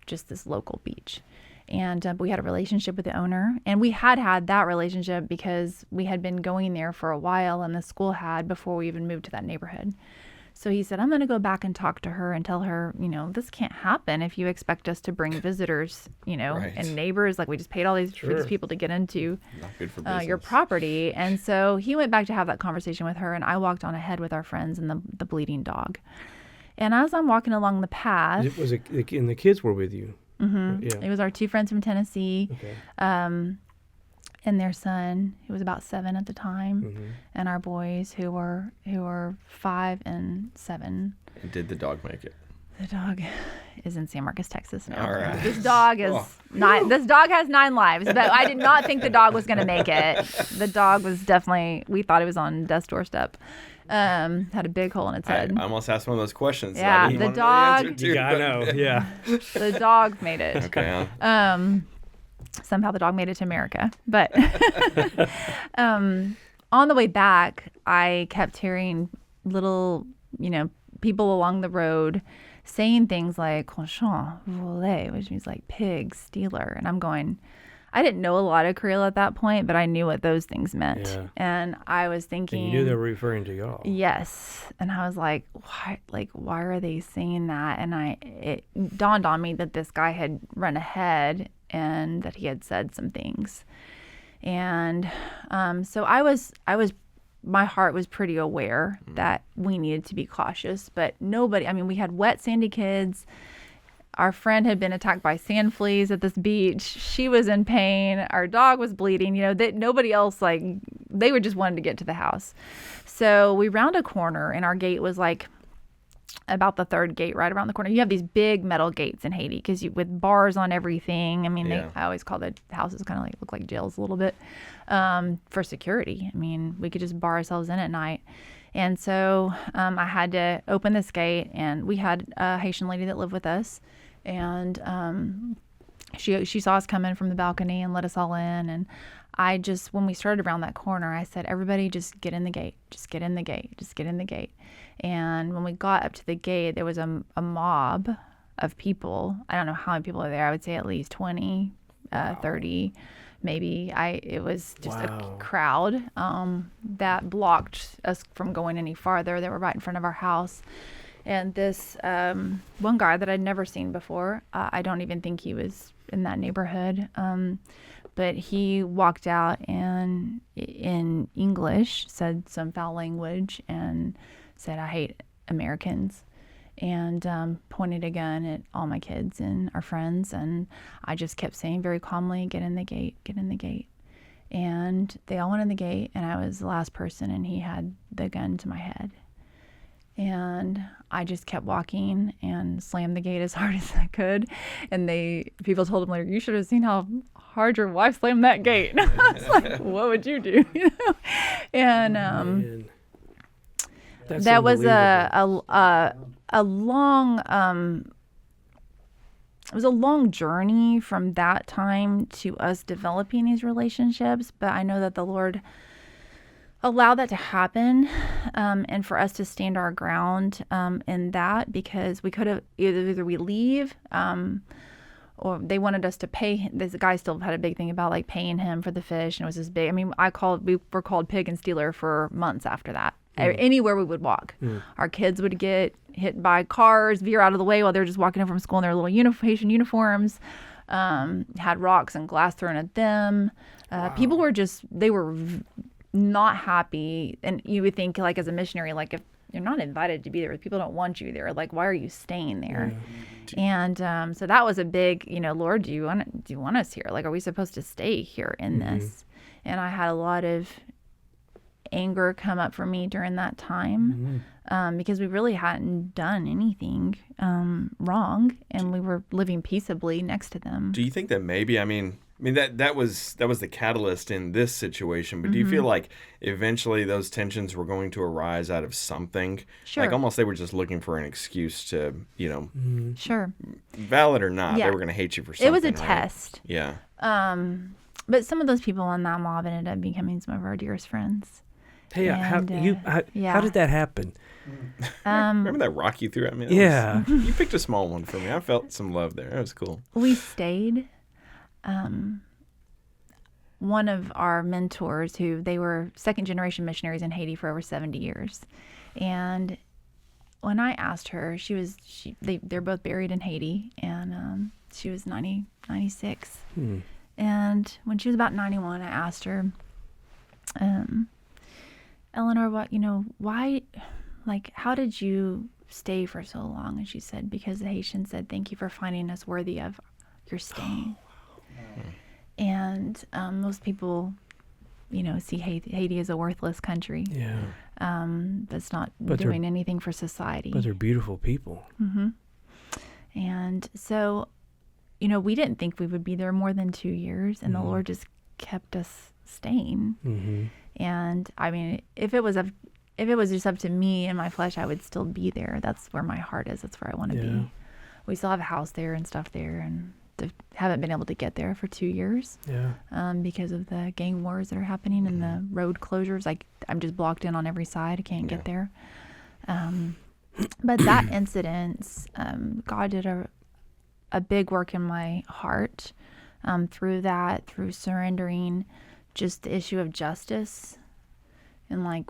just this local beach. And we had a relationship with the owner. And we had that relationship because we had been going there for a while, and the school had before we even moved to that neighborhood. So he said, "I'm going to go back and talk to her and tell her, this can't happen if you expect us to bring visitors, Right. and neighbors. We just paid all these for these people to get into Not good for business. your property." And so he went back to have that conversation with her, and I walked on ahead with our friends and the bleeding dog. And as I'm walking along the path, And the kids were with you. mm-hmm, Yeah. it was our 2 friends from Tennessee, Okay. and their son, who was about 7 at the time, Mm-hmm. and our boys who were 5 and 7. Did the dog make it? The dog is in San Marcos, Texas now. All right. This dog is 9. This dog has 9 lives, but I did not think the dog was going to make it. The dog was definitely. We thought it was on death's doorstep. Had a big hole in its head. I almost asked one of those questions. that Yeah, I didn't the want to know dog- the answer to, You gotta know. but- Yeah. The dog made it. Okay. Somehow the dog made it to America. But on the way back, I kept hearing little, people along the road saying things like cochon, volé, which means pig, stealer. And I'm going, I didn't know a lot of Creole at that point, but I knew what those things meant. Yeah. And I was thinking, And you knew they were referring to y'all. yes. And I was like, why are they saying that? And it dawned on me that this guy had run ahead and that he had said some things. And so I was my heart was pretty aware that we needed to be cautious, but nobody, I mean, we had wet, sandy kids. Our friend had been attacked by sand fleas at this beach. She was in pain. Our dog was bleeding, that nobody else, like, they were just wanting to get to the house. So we round a corner, and our gate was like about the third gate right around the corner. You have these big metal gates in Haiti with bars on everything. I mean, I always call the houses kind of like look like jails a little bit for security. I mean, we could just bar ourselves in at night. And so I had to open this gate, and we had a Haitian lady that lived with us, and she saw us coming from the balcony and let us all in. And when we started around that corner, I said, everybody just get in the gate, just get in the gate, just get in the gate. And when we got up to the gate, there was a mob of people. I don't know how many people are there. I would say at least 20, 30, maybe. It was just a crowd that blocked us from going any farther. They were right in front of our house. And this one guy that I'd never seen before, I don't even think he was in that neighborhood, but he walked out and in English said some foul language and said, "I hate Americans," and pointed a gun at all my kids and our friends. And I just kept saying very calmly, "Get in the gate, get in the gate." And they all went in the gate, and I was the last person, and he had the gun to my head. And I just kept walking and slammed the gate as hard as I could. And people told him later, "You should have seen how hard your wife slammed that gate." I was like, "What would you do?" And that was a long it was a long journey from that time to us developing these relationships. But I know that the Lord allowed that to happen, and for us to stand our ground in that, because we could have either we leave, or they wanted us to pay. This guy still had a big thing about like paying him for the fish, and it was this big. I mean, we were called pig and stealer for months after that. Anywhere we would walk, our kids would get hit by cars, veer out of the way while they were just walking in from school in their little Haitian uniforms. Had rocks and glass thrown at them. People were they were not happy. And you would think, like, as a missionary, like, if you're not invited to be there, people don't want you there, like, why are you staying there? And so that was a big, Lord, do you want us here? Like, are we supposed to stay here in this? And I had a lot of anger come up for me during that time, because we really hadn't done anything wrong, and we were living peaceably next to them. Do you think that maybe, I mean that was the catalyst in this situation, but do you feel like eventually those tensions were going to arise out of something? Sure. Like almost they were just looking for an excuse to, Sure. valid or not, they were going to hate you for something. It was a right? test. Yeah. But some of those people in that mob ended up becoming some of our dearest friends. Hey, how did that happen? Remember that rock you threw at me? You picked a small one for me. I felt some love there. That was cool. We stayed. One of our mentors, they were second generation missionaries in Haiti for over 70 years. And when I asked her, they're both buried in Haiti, and she was 96. And when she was about 91, I asked her, Eleanor, why, like, how did you stay for so long? And she said, because the Haitians said, "Thank you for finding us worthy of your staying." And most people, see Haiti as a worthless country. That's not doing anything for society. But they're beautiful people. And so, we didn't think we would be there more than 2 years, and the Lord just kept us staying. And I mean, if it was just up to me and my flesh, I would still be there. That's where my heart is. That's where I want to be. We still have a house there and stuff there, and haven't been able to get there for 2 years. Because of the gang wars that are happening and the road closures. Like, I'm just blocked in on every side. I can't get there. But that incident, God did a big work in my heart through surrendering just the issue of justice, and like,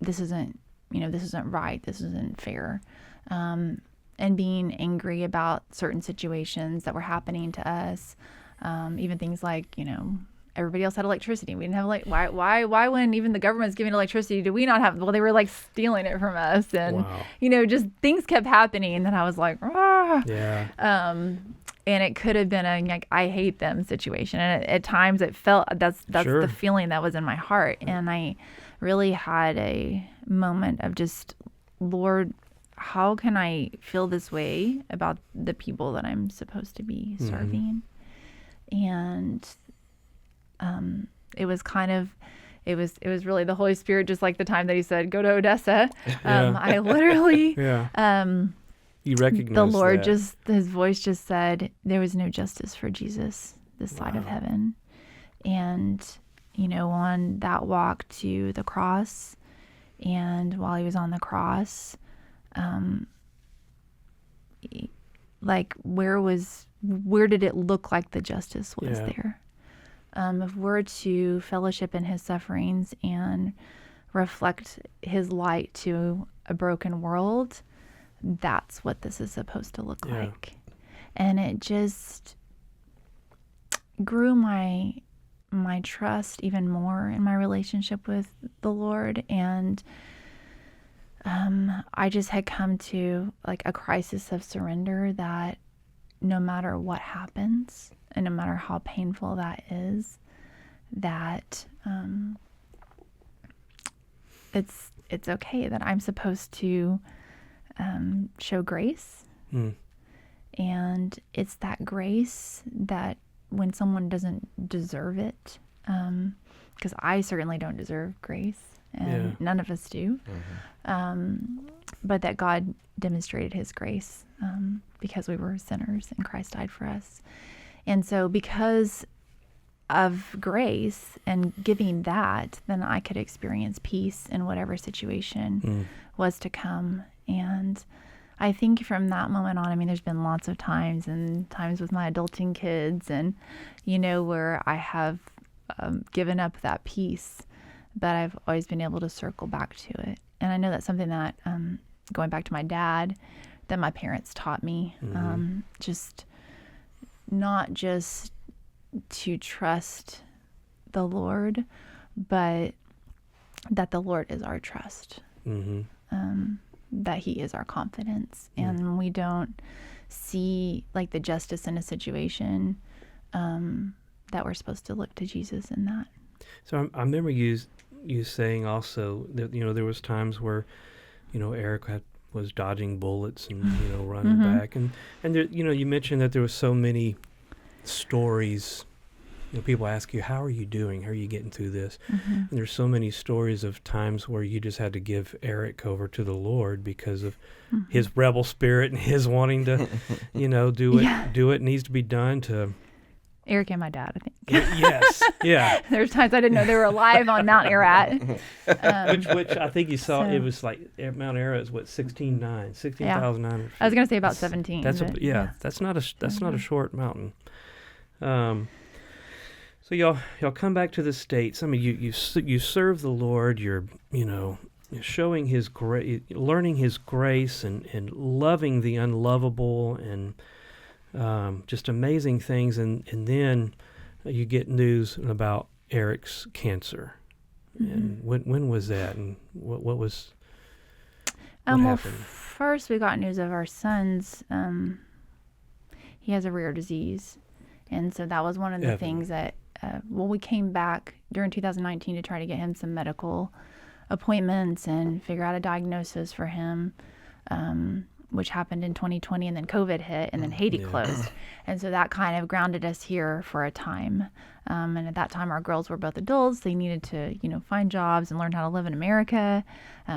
this isn't right, this isn't fair, and being angry about certain situations that were happening to us, even things like everybody else had electricity. We didn't have why when even the government's giving electricity, do we not have? Well, they were like stealing it from us, and just things kept happening. And then I was like, Yeah. And it could have been a like I hate them situation, and at times it felt that's Sure. the feeling that was in my heart, and I really had a moment of just, Lord, how can I feel this way about the people that I'm supposed to be serving? And it was really the Holy Spirit, just like the time that he said, go to Odessa. I literally, You recognize the Lord that. his voice just said, there was no justice for Jesus this side of heaven. And, on that walk to the cross, and while he was on the cross, where did it look like the justice was there? If we're to fellowship in his sufferings and reflect his light to a broken world, that's what this is supposed to look like. And it just grew my trust even more in my relationship with the Lord. And I just had come to like a crisis of surrender, that no matter what happens and no matter how painful that is, that it's okay, that I'm supposed to show grace. And it's that grace that when someone doesn't deserve it, because I certainly don't deserve grace, and none of us do, but that God demonstrated his grace because we were sinners and Christ died for us. And so because of grace and giving that, then I could experience peace in whatever situation was to come. And I think from that moment on, I mean, there's been lots of times with my adulting kids and, where I have given up that peace, but I've always been able to circle back to it. And I know that's something that, going back to my dad, that my parents taught me, just not just to trust the Lord, but that the Lord is our trust. That he is our confidence, and we don't see like the justice in a situation, that we're supposed to look to Jesus in that. So I remember you saying also that there was times where Eric was dodging bullets and running back, and there, you mentioned that there were so many stories. People ask you, how are you doing? How are you getting through this? And there's so many stories of times where you just had to give Eric over to the Lord because of his rebel spirit and his wanting to, do it needs to be done to. Eric and my dad, I think. Yes. Yeah. There's times I didn't know they were alive on Mount Ararat. Which I think you saw, it was like Mount Ararat is what, 16,900 feet. I was going to say about 17. That's that's not a short mountain. So y'all come back to the States. I mean, you serve the Lord. You're showing his grace, learning his grace, and loving the unlovable, and just amazing things. And then you get news about Eric's cancer. And when was that? And what was what happened? First we got news of our son's. He has a rare disease, and so that was one of the things that. We came back during 2019 to try to get him some medical appointments and figure out a diagnosis for him, which happened in 2020, and then COVID hit, and then Haiti closed. And so that kind of grounded us here for a time. And at that time, our girls were both adults. They needed to, find jobs and learn how to live in America,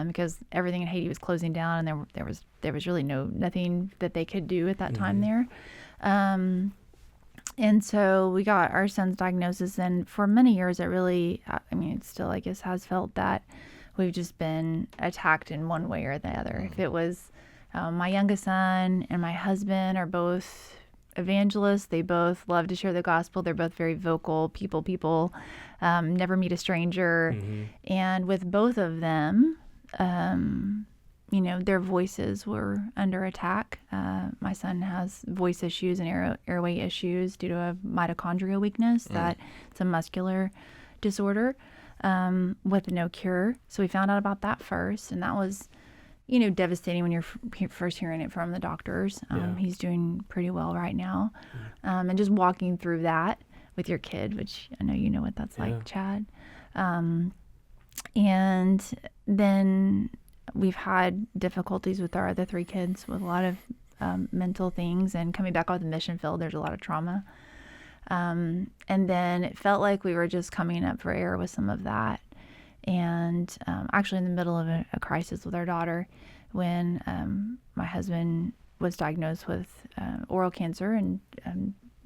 because everything in Haiti was closing down, and there was really nothing that they could do at that time there. And so we got our son's diagnosis, and for many years it really, it still, I guess, has felt that we've just been attacked in one way or the other. If it was my youngest son and my husband are both evangelists. They both love to share the gospel. They're both very vocal people, never meet a stranger. And with both of them, their voices were under attack. My son has voice issues and airway issues due to a mitochondrial weakness. It's a muscular disorder with no cure. So we found out about that first, and that was, devastating when you're first hearing it from the doctors. He's doing pretty well right now. And just walking through that with your kid, which I know you know what that's like, Chad. And then we've had difficulties with our other 3 kids with a lot of mental things, and coming back off the mission field, there's a lot of trauma. And then it felt like we were just coming up for air with some of that. And actually in the middle of a crisis with our daughter, when my husband was diagnosed with oral cancer in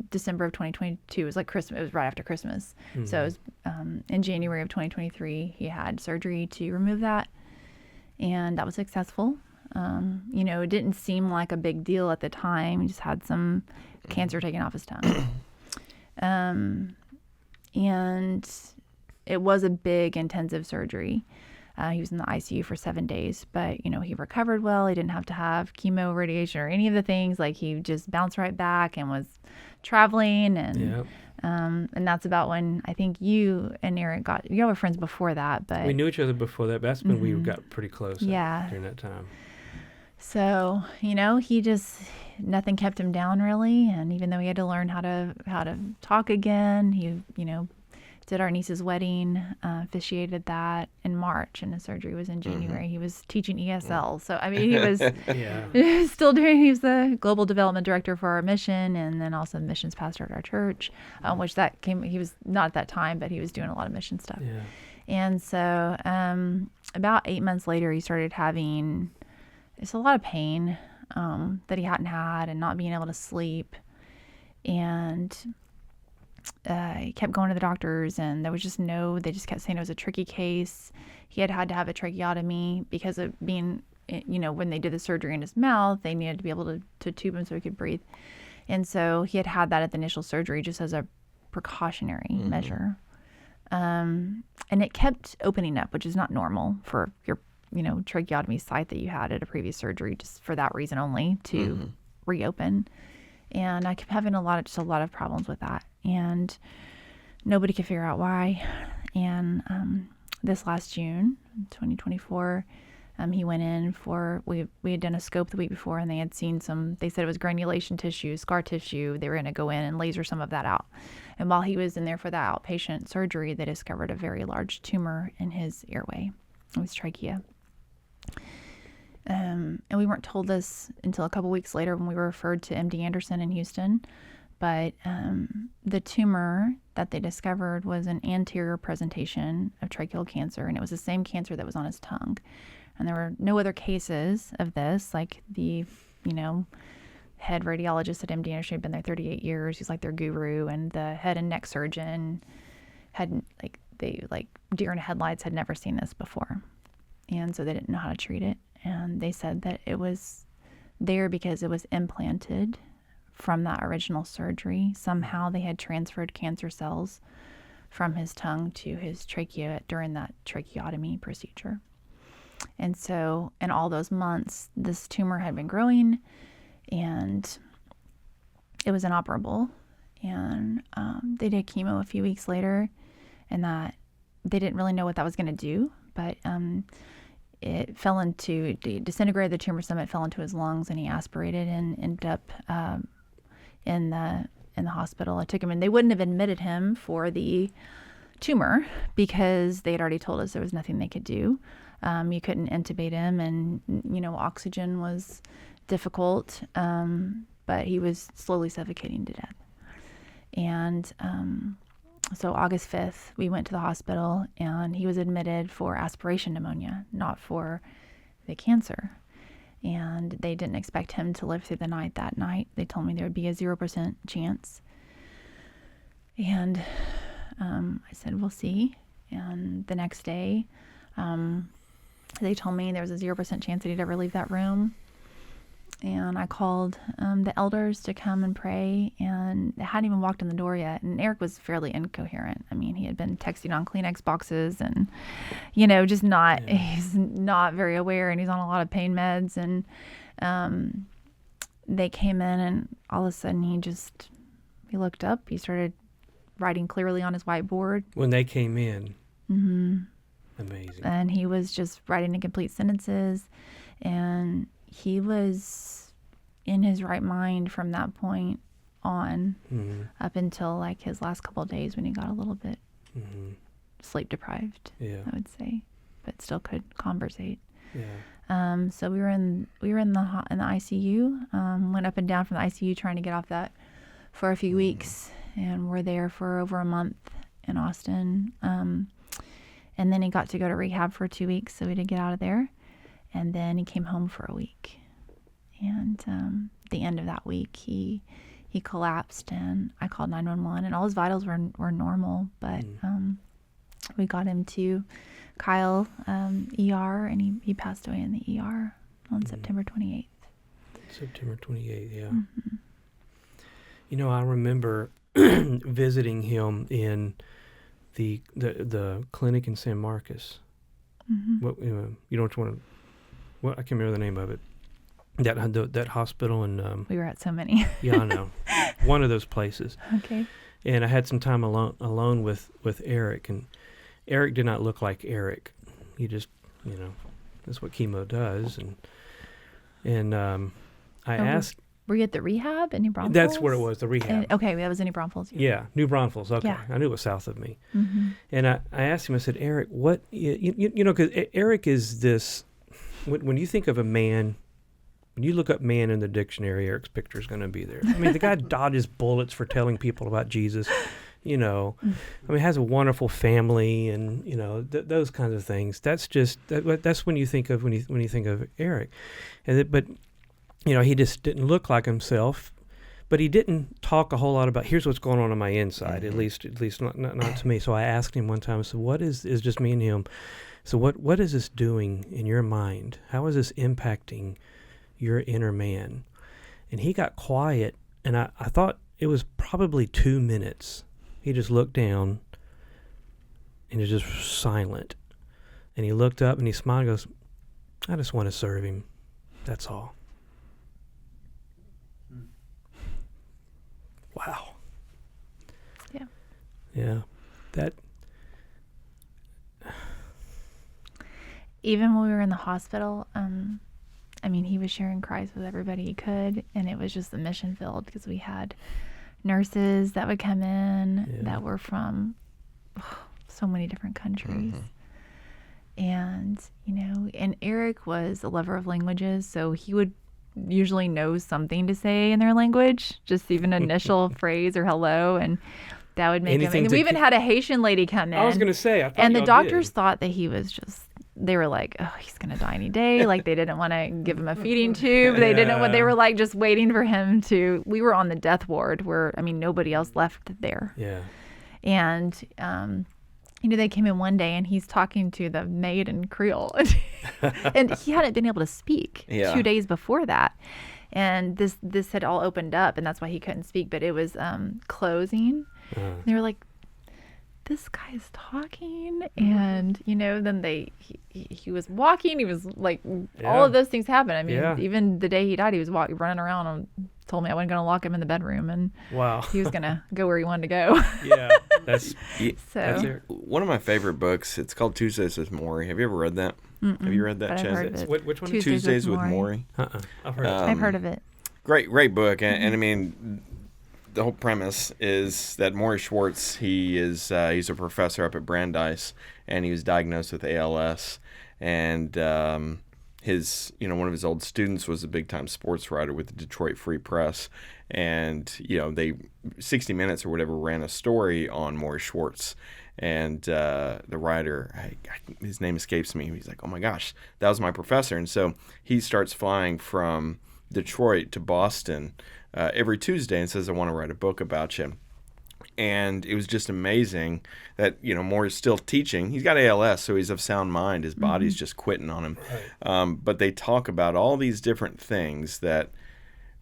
December of 2022. It was like Christmas. It was right after Christmas. Mm-hmm. So it was in January of 2023, he had surgery to remove that. And that was successful. It didn't seem like a big deal at the time. He just had some cancer taken off his tongue. And it was a big intensive surgery. He was in the ICU for 7 days, but, he recovered well. He didn't have to have chemo, radiation, or any of the things. Like, he just bounced right back and was traveling. And and that's about when I think you and Eric you were friends before that. But we knew each other before that, but that's when we got pretty close during that time. So, nothing kept him down really. And even though he had to learn how to talk again, he, did our niece's wedding, officiated that in March, and his surgery was in January. He was teaching ESL. So, he was he was the global development director for our mission, and then also the missions pastor at our church, he was not at that time, but he was doing a lot of mission stuff. Yeah. And so about 8 months later, he started having a lot of pain that he hadn't had, and not being able to sleep. And he kept going to the doctors, and there was just they just kept saying it was a tricky case. He had to have a tracheotomy because of being, when they did the surgery in his mouth, they needed to be able to tube him so he could breathe. And so he had that at the initial surgery just as a precautionary measure. And it kept opening up, which is not normal for your, tracheotomy site that you had at a previous surgery, just for that reason only, to reopen. And I kept having a lot of problems with that. And nobody could figure out why. And this last June, 2024, he went in we had done a scope the week before, and they had seen they said it was granulation tissue, scar tissue. They were going to go in and laser some of that out. And while he was in there for the outpatient surgery, they discovered a very large tumor in his airway. It was trachea. And we weren't told this until a couple weeks later when we were referred to MD Anderson in Houston. But the tumor that they discovered was an anterior presentation of tracheal cancer, and it was the same cancer that was on his tongue. And there were no other cases of this. Like, the, head radiologist at MD Anderson had been there 38 years. He's like their guru, and the head and neck surgeon deer in headlights, had never seen this before. And so they didn't know how to treat it. And they said that it was there because it was implanted from that original surgery. Somehow they had transferred cancer cells from his tongue to his trachea during that tracheotomy procedure. And so in all those months, this tumor had been growing, and it was inoperable. And they did chemo a few weeks later, and that they didn't really know what that was going to do, but it disintegrated the tumor some. It fell into his lungs, and he aspirated and ended up in the hospital. I took him in. They wouldn't have admitted him for the tumor because they had already told us there was nothing they could do. You couldn't intubate him, and oxygen was difficult, but he was slowly suffocating to death. And so August 5th, we went to the hospital, and he was admitted for aspiration pneumonia, not for the cancer. And they didn't expect him to live through the night that night. They told me there would be a 0% chance. And I said, we'll see. And the next day, they told me there was a 0% chance that he'd ever leave that room. and I called the elders to come and pray, and they hadn't even walked in the door yet. And Eric was fairly incoherent. I mean, he had been texting on Kleenex boxes and, just not, he's not very aware, and he's on a lot of pain meds. And they came in, and all of a sudden he looked up, he started writing clearly on his whiteboard. When they came in. Mm-hmm. Amazing. And he was just writing incomplete sentences, and he was in his right mind from that point on, up until like his last couple of days when he got a little bit sleep deprived, I would say, but still could conversate. Yeah. So we were in the ICU, went up and down from the ICU trying to get off that for a few weeks, and we're there for over a month in Austin. And then he got to go to rehab for 2 weeks, so we did get out of there. And then he came home for a week. And at the end of that week, he collapsed, and I called 911, and all his vitals were normal. But we got him to Kyle ER, and he passed away in the ER on September 28th. September 28th, yeah. Mm-hmm. I remember visiting him in the clinic in San Marcos. What you don't want to? Well, I can't remember the name of it. That hospital and we were at so many. Yeah, I know. One of those places. Okay. And I had some time alone with Eric, and Eric did not look like Eric. He just, that's what chemo does, and I asked. Were you at the rehab in New Braunfels? That's where it was, the rehab. Okay, that was in New Braunfels. Yeah, New Braunfels. Okay, yeah. I knew it was south of me. Mm-hmm. And I asked him. I said, Eric, what because Eric is this. When you think of a man, when you look up man in the dictionary, Eric's picture is going to be there. I mean, the guy dodges bullets for telling people about Jesus. I mean, has a wonderful family, and those kinds of things. That's just that's when you think of when you think of Eric, but he just didn't look like himself. But he didn't talk a whole lot about here's what's going on my inside. At least not to me. So I asked him one time. I said, "What is just me and him? So what is this doing in your mind? How is this impacting your inner man?" And he got quiet, and I thought it was probably 2 minutes. He just looked down, and he was just silent. And he looked up, and he smiled and goes, "I just want to serve him. That's all." Wow. Yeah. Yeah. That. Even when we were in the hospital, he was sharing Christ with everybody he could, and it was just the mission field because we had nurses that would come in that were from so many different countries. And, and Eric was a lover of languages, so he would usually know something to say in their language, just even an initial phrase or hello, and that would make him. And we even had a Haitian lady come in. I was going to say, I thought and the doctors thought that he was just. They were like, "Oh, he's gonna die any day." Like they didn't want to give him a feeding tube. They didn't want. They were like just waiting for him to. We were on the death ward where nobody else left there. Yeah. And they came in one day and he's talking to the maid in Creole, and he hadn't been able to speak 2 days before that. And this had all opened up, and that's why he couldn't speak. But it was closing. They were like, "This guy's talking," and then he was walking. He was like, all of those things happened. Even the day he died, he was running around and told me I wasn't going to lock him in the bedroom, and he was going to go where he wanted to go. Yeah, that's one of my favorite books. It's called Tuesdays with Morrie. Have you ever read that? Have you read that, Chaz? Which one? Tuesdays with Morrie. I've heard of it. I've heard of it. Great book, and the whole premise is that Morrie Schwartz, he's a professor up at Brandeis, and he was diagnosed with ALS, and his one of his old students was a big time sports writer with the Detroit Free Press, and they 60 Minutes or whatever ran a story on Morrie Schwartz, and the writer, his name escapes me. He's like, "Oh my gosh, that was my professor," and so he starts flying from Detroit to Boston every Tuesday and says, "I want to write a book about you." And it was just amazing that, Moore is still teaching. He's got ALS, so he's of sound mind. His body's just quitting on him. Right. But they talk about all these different things that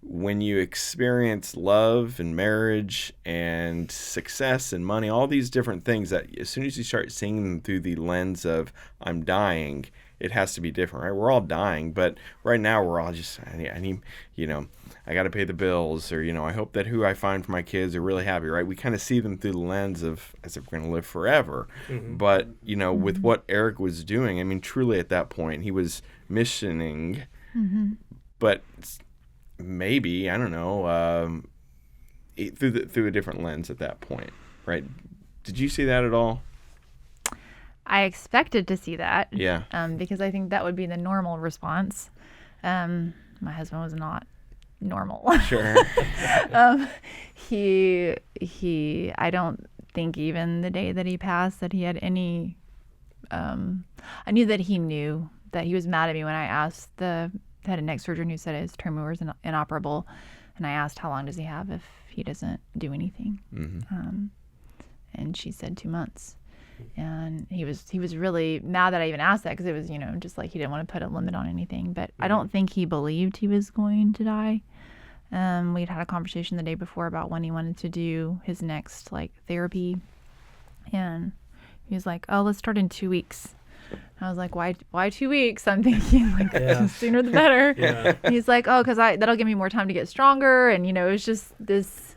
when you experience love and marriage and success and money, all these different things, that as soon as you start seeing them through the lens of I'm dying, it has to be different, right? We're all dying, but right now we're all just, I need, I got to pay the bills, or, I hope that who I find for my kids are really happy, right? We kind of see them through the lens of as if we're going to live forever. Mm-hmm. But, with what Eric was doing, truly at that point, he was missioning, but maybe, I don't know, through a different lens at that point, right? Did you see that at all? I expected to see that. Yeah. Because I think that would be the normal response. My husband was not normal. Sure. I don't think even the day that he passed that he had any, I knew that he knew that he was mad at me when I asked the head and neck surgeon who said his tumor was inoperable. And I asked, how long does he have if he doesn't do anything? Mm-hmm. And she said 2 months. And he was really mad that I even asked that, because it was, just like he didn't want to put a limit on anything. But I don't think he believed he was going to die. We'd had a conversation the day before about when he wanted to do his next therapy. And he was like, oh, let's start in 2 weeks. I was like, why 2 weeks? I'm thinking the sooner the better. Yeah. He's like, oh, because that'll give me more time to get stronger. And, it was just this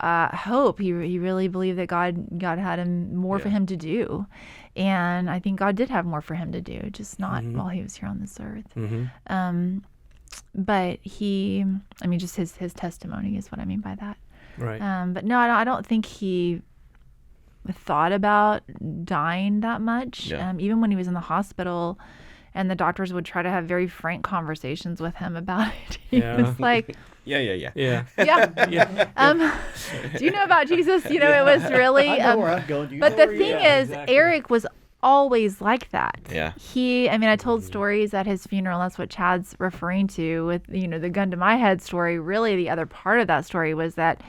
hope. He really believed that God had more for him to do. And I think God did have more for him to do, just not while he was here on this earth. Mm-hmm. But just his testimony is what I mean by that. Right. But no, I don't think he thought about dying that much. Yeah. Even when he was in the hospital and the doctors would try to have very frank conversations with him about it. He was like, Yeah. Yeah. yeah. Do you know about Jesus? It was really, I know where I'm going. but the thing is, exactly. Eric was always like that. Yeah. I told stories at his funeral. That's what Chad's referring to with, the gun to my head story. Really, the other part of that story was that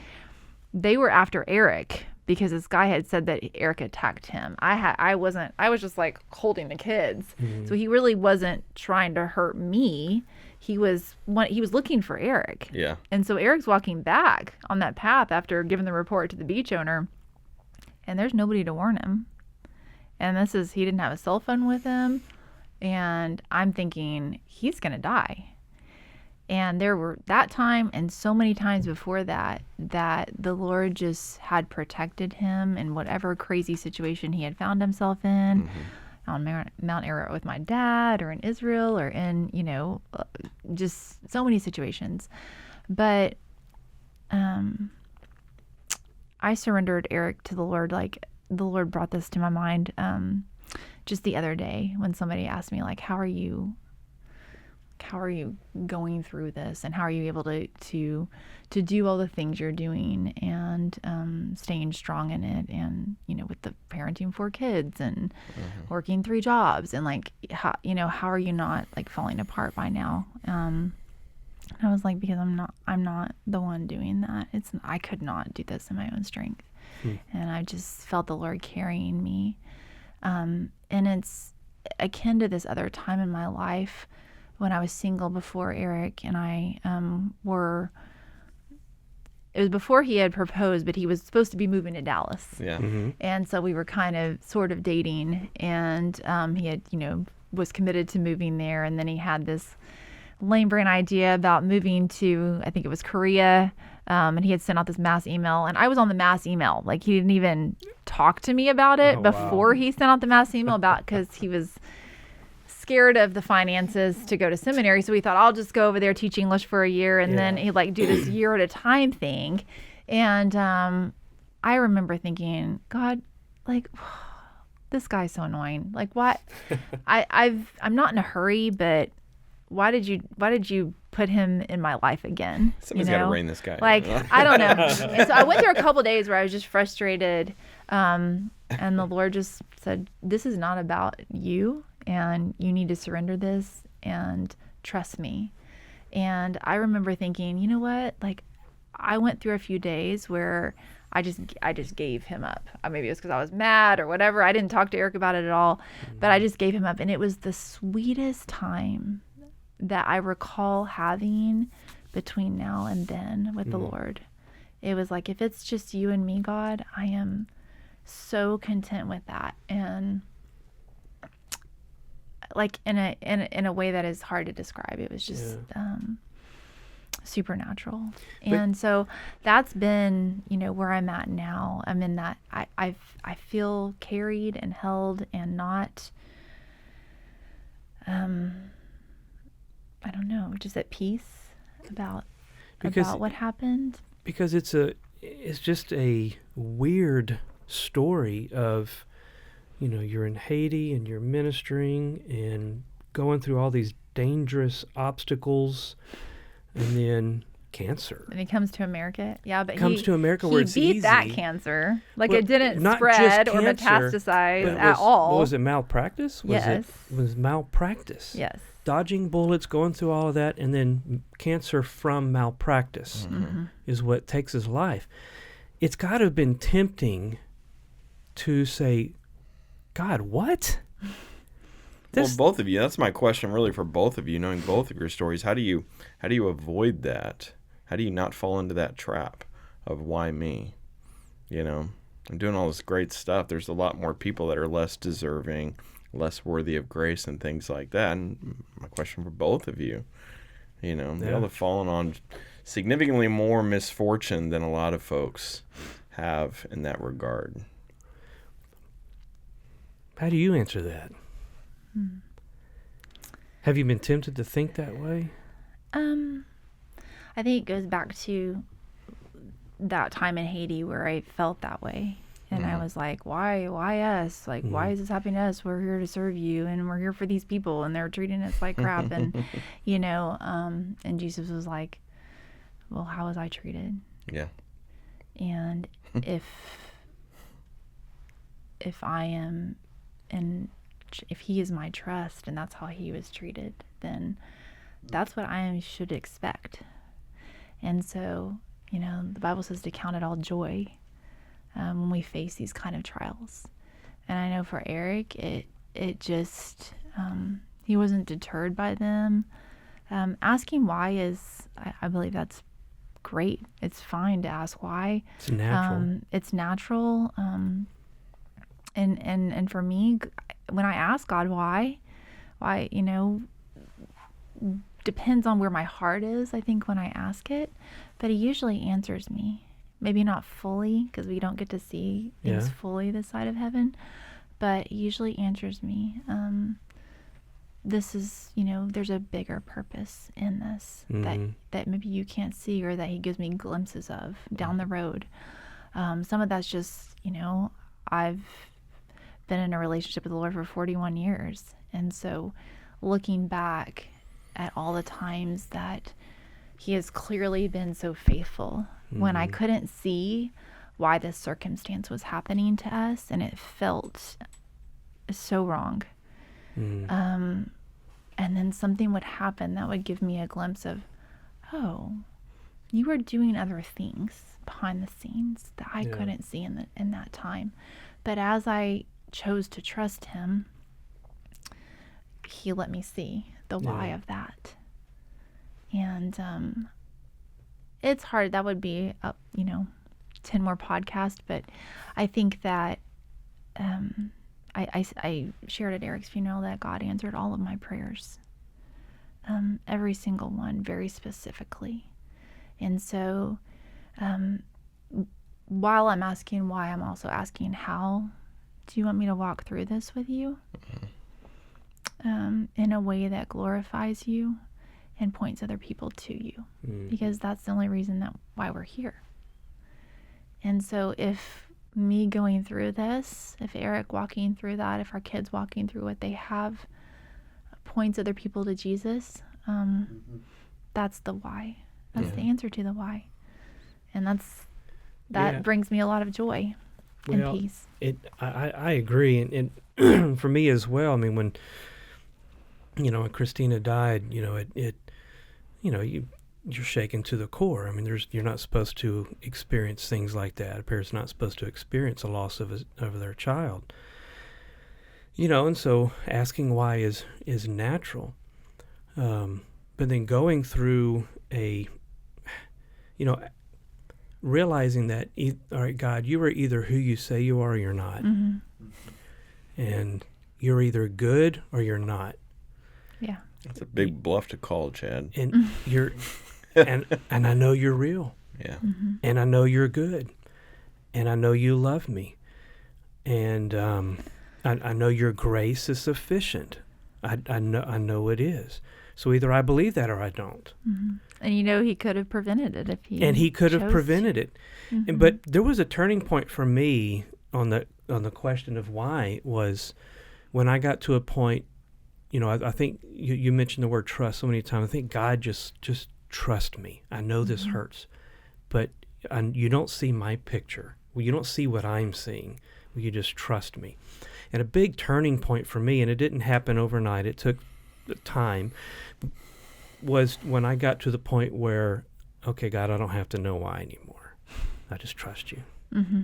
they were after Eric because this guy had said that Eric attacked him. I was just holding the kids. Mm-hmm. So he really wasn't trying to hurt me. He was looking for Eric. Yeah. And so Eric's walking back on that path after giving the report to the beach owner, and there's nobody to warn him. And he didn't have a cell phone with him. And I'm thinking, he's going to die. And there were that time and so many times before that the Lord just had protected him in whatever crazy situation he had found himself in, on Mount Ararat with my dad, or in Israel, or in, just so many situations. But I surrendered Eric to the Lord. The Lord brought this to my mind just the other day when somebody asked me, how are you going through this, and how are you able to do all the things you're doing, and staying strong in it, and with the parenting 4 kids and working 3 jobs, and how are you not falling apart by now? And I was like, because I'm not the one doing that. I could not do this in my own strength. And I just felt the Lord carrying me, and it's akin to this other time in my life when I was single before Eric and I it was before he had proposed, but he was supposed to be moving to Dallas. Yeah. Mm-hmm. And so we were kind of sort of dating, and he had, was committed to moving there. And then he had this lame brain idea about moving to, I think it was Korea. And he had sent out this mass email, and I was on the mass email. He didn't even talk to me about it before he sent out the mass email because he was scared of the finances to go to seminary. So we thought, I'll just go over there, teach English for a year, and then he'd do this year at a time thing. And I remember thinking, God, this guy's so annoying. What? I'm not in a hurry, but why did you put him in my life again? Somebody's got to rein this guy. I don't know. And so I went through a couple days where I was just frustrated. And the Lord just said, this is not about you, and you need to surrender this and trust me. And I remember thinking, you know what? I went through a few days where I just gave him up. Maybe it was because I was mad or whatever. I didn't talk to Eric about it at all, but I just gave him up. And it was the sweetest time that I recall having between now and then with the Lord. It was like, if it's just you and me, God, I am so content with that. And like in a way that is hard to describe. It was just supernatural. And so that's been, where I'm at now. I'm in that I feel carried and held and not I don't know, just at peace about what happened. Because it's just a weird story of, you're in Haiti and you're ministering and going through all these dangerous obstacles, and then cancer. And he comes to America. Yeah, but comes to America where it's he beat easy. that cancer. Like, Well, it didn't not spread just or cancer, metastasize but at all. Was it malpractice? Yes. It was malpractice. Yes. Dodging bullets, going through all of that, and then cancer from malpractice is what takes his life. It's got to have been tempting to say, God, what? Well, both of you, that's my question really for both of you, knowing both of your stories. How do you avoid that? How do you not fall into that trap of why me? I'm doing all this great stuff. There's a lot more people that are less deserving, less worthy of grace and things like that. And my question for both of you, y'all have fallen on significantly more misfortune than a lot of folks have in that regard. How do you answer that? Have you been tempted to think that way? I think it goes back to that time in Haiti where I felt that way. And I was like, why us? Like, why is this happening to us? We're here to serve you, and we're here for these people, and they're treating us like crap. And, and Jesus was like, well, how was I treated? Yeah. And if I am, and if he is my trust and that's how he was treated, then that's what I should expect. And so, the Bible says to count it all joy when we face these kind of trials. And I know for Eric, it just, he wasn't deterred by them. Asking why is, I believe that's great. It's fine to ask why. It's natural. It's natural. And for me, when I ask God why, depends on where my heart is, I think, when I ask it, but he usually answers me. Maybe not fully, because we don't get to see things fully this side of heaven, but he usually answers me. This is, there's a bigger purpose in this that maybe you can't see, or that he gives me glimpses of down the road. Some of that's just, I've been in a relationship with the Lord for 41 years. And so looking back at all the times that he has clearly been so faithful when I couldn't see why this circumstance was happening to us, and it felt so wrong. And then something would happen that would give me a glimpse of, oh, you were doing other things behind the scenes that I couldn't see in that time. But as I chose to trust him, he let me see the why of that. And it's hard. That would be 10 more podcasts, but I think that I shared at Eric's funeral that God answered all of my prayers, every single one, very specifically. And so while I'm asking why, I'm also asking how. Do you want me to walk through this with you in a way that glorifies you and points other people to you? Because that's the only reason why we're here. And so if me going through this, if Eric walking through that, if our kids walking through what they have points other people to Jesus, that's the why. That's the answer to the why. And that brings me a lot of joy and peace. I agree. And for me as well, I mean, when Christina died, you you're shaken to the core. I mean, you're not supposed to experience things like that. A parent's not supposed to experience a loss of their child. And so asking why is natural. But then going through realizing that, all right, God, you are either who you say you are or you're not. Mm-hmm. And you're either good or you're not. Yeah. That's a big bluff to call, Chad. And you're, and I know you're real. Yeah. Mm-hmm. And I know you're good. And I know you love me. And I know your grace is sufficient. I know it is. So either I believe that or I don't. Mm-hmm. And he could have prevented it if he. And he could have prevented it. Mm-hmm. But there was a turning point for me on the question of why was when I got to a point. I think you mentioned the word trust so many times. I think God just trust me. I know this hurts, but you don't see my picture. Well, you don't see what I'm seeing. Will you just trust me? And a big turning point for me, and it didn't happen overnight. It took time. Was when I got to the point where, okay, God, I don't have to know why anymore. I just trust you. Mm-hmm.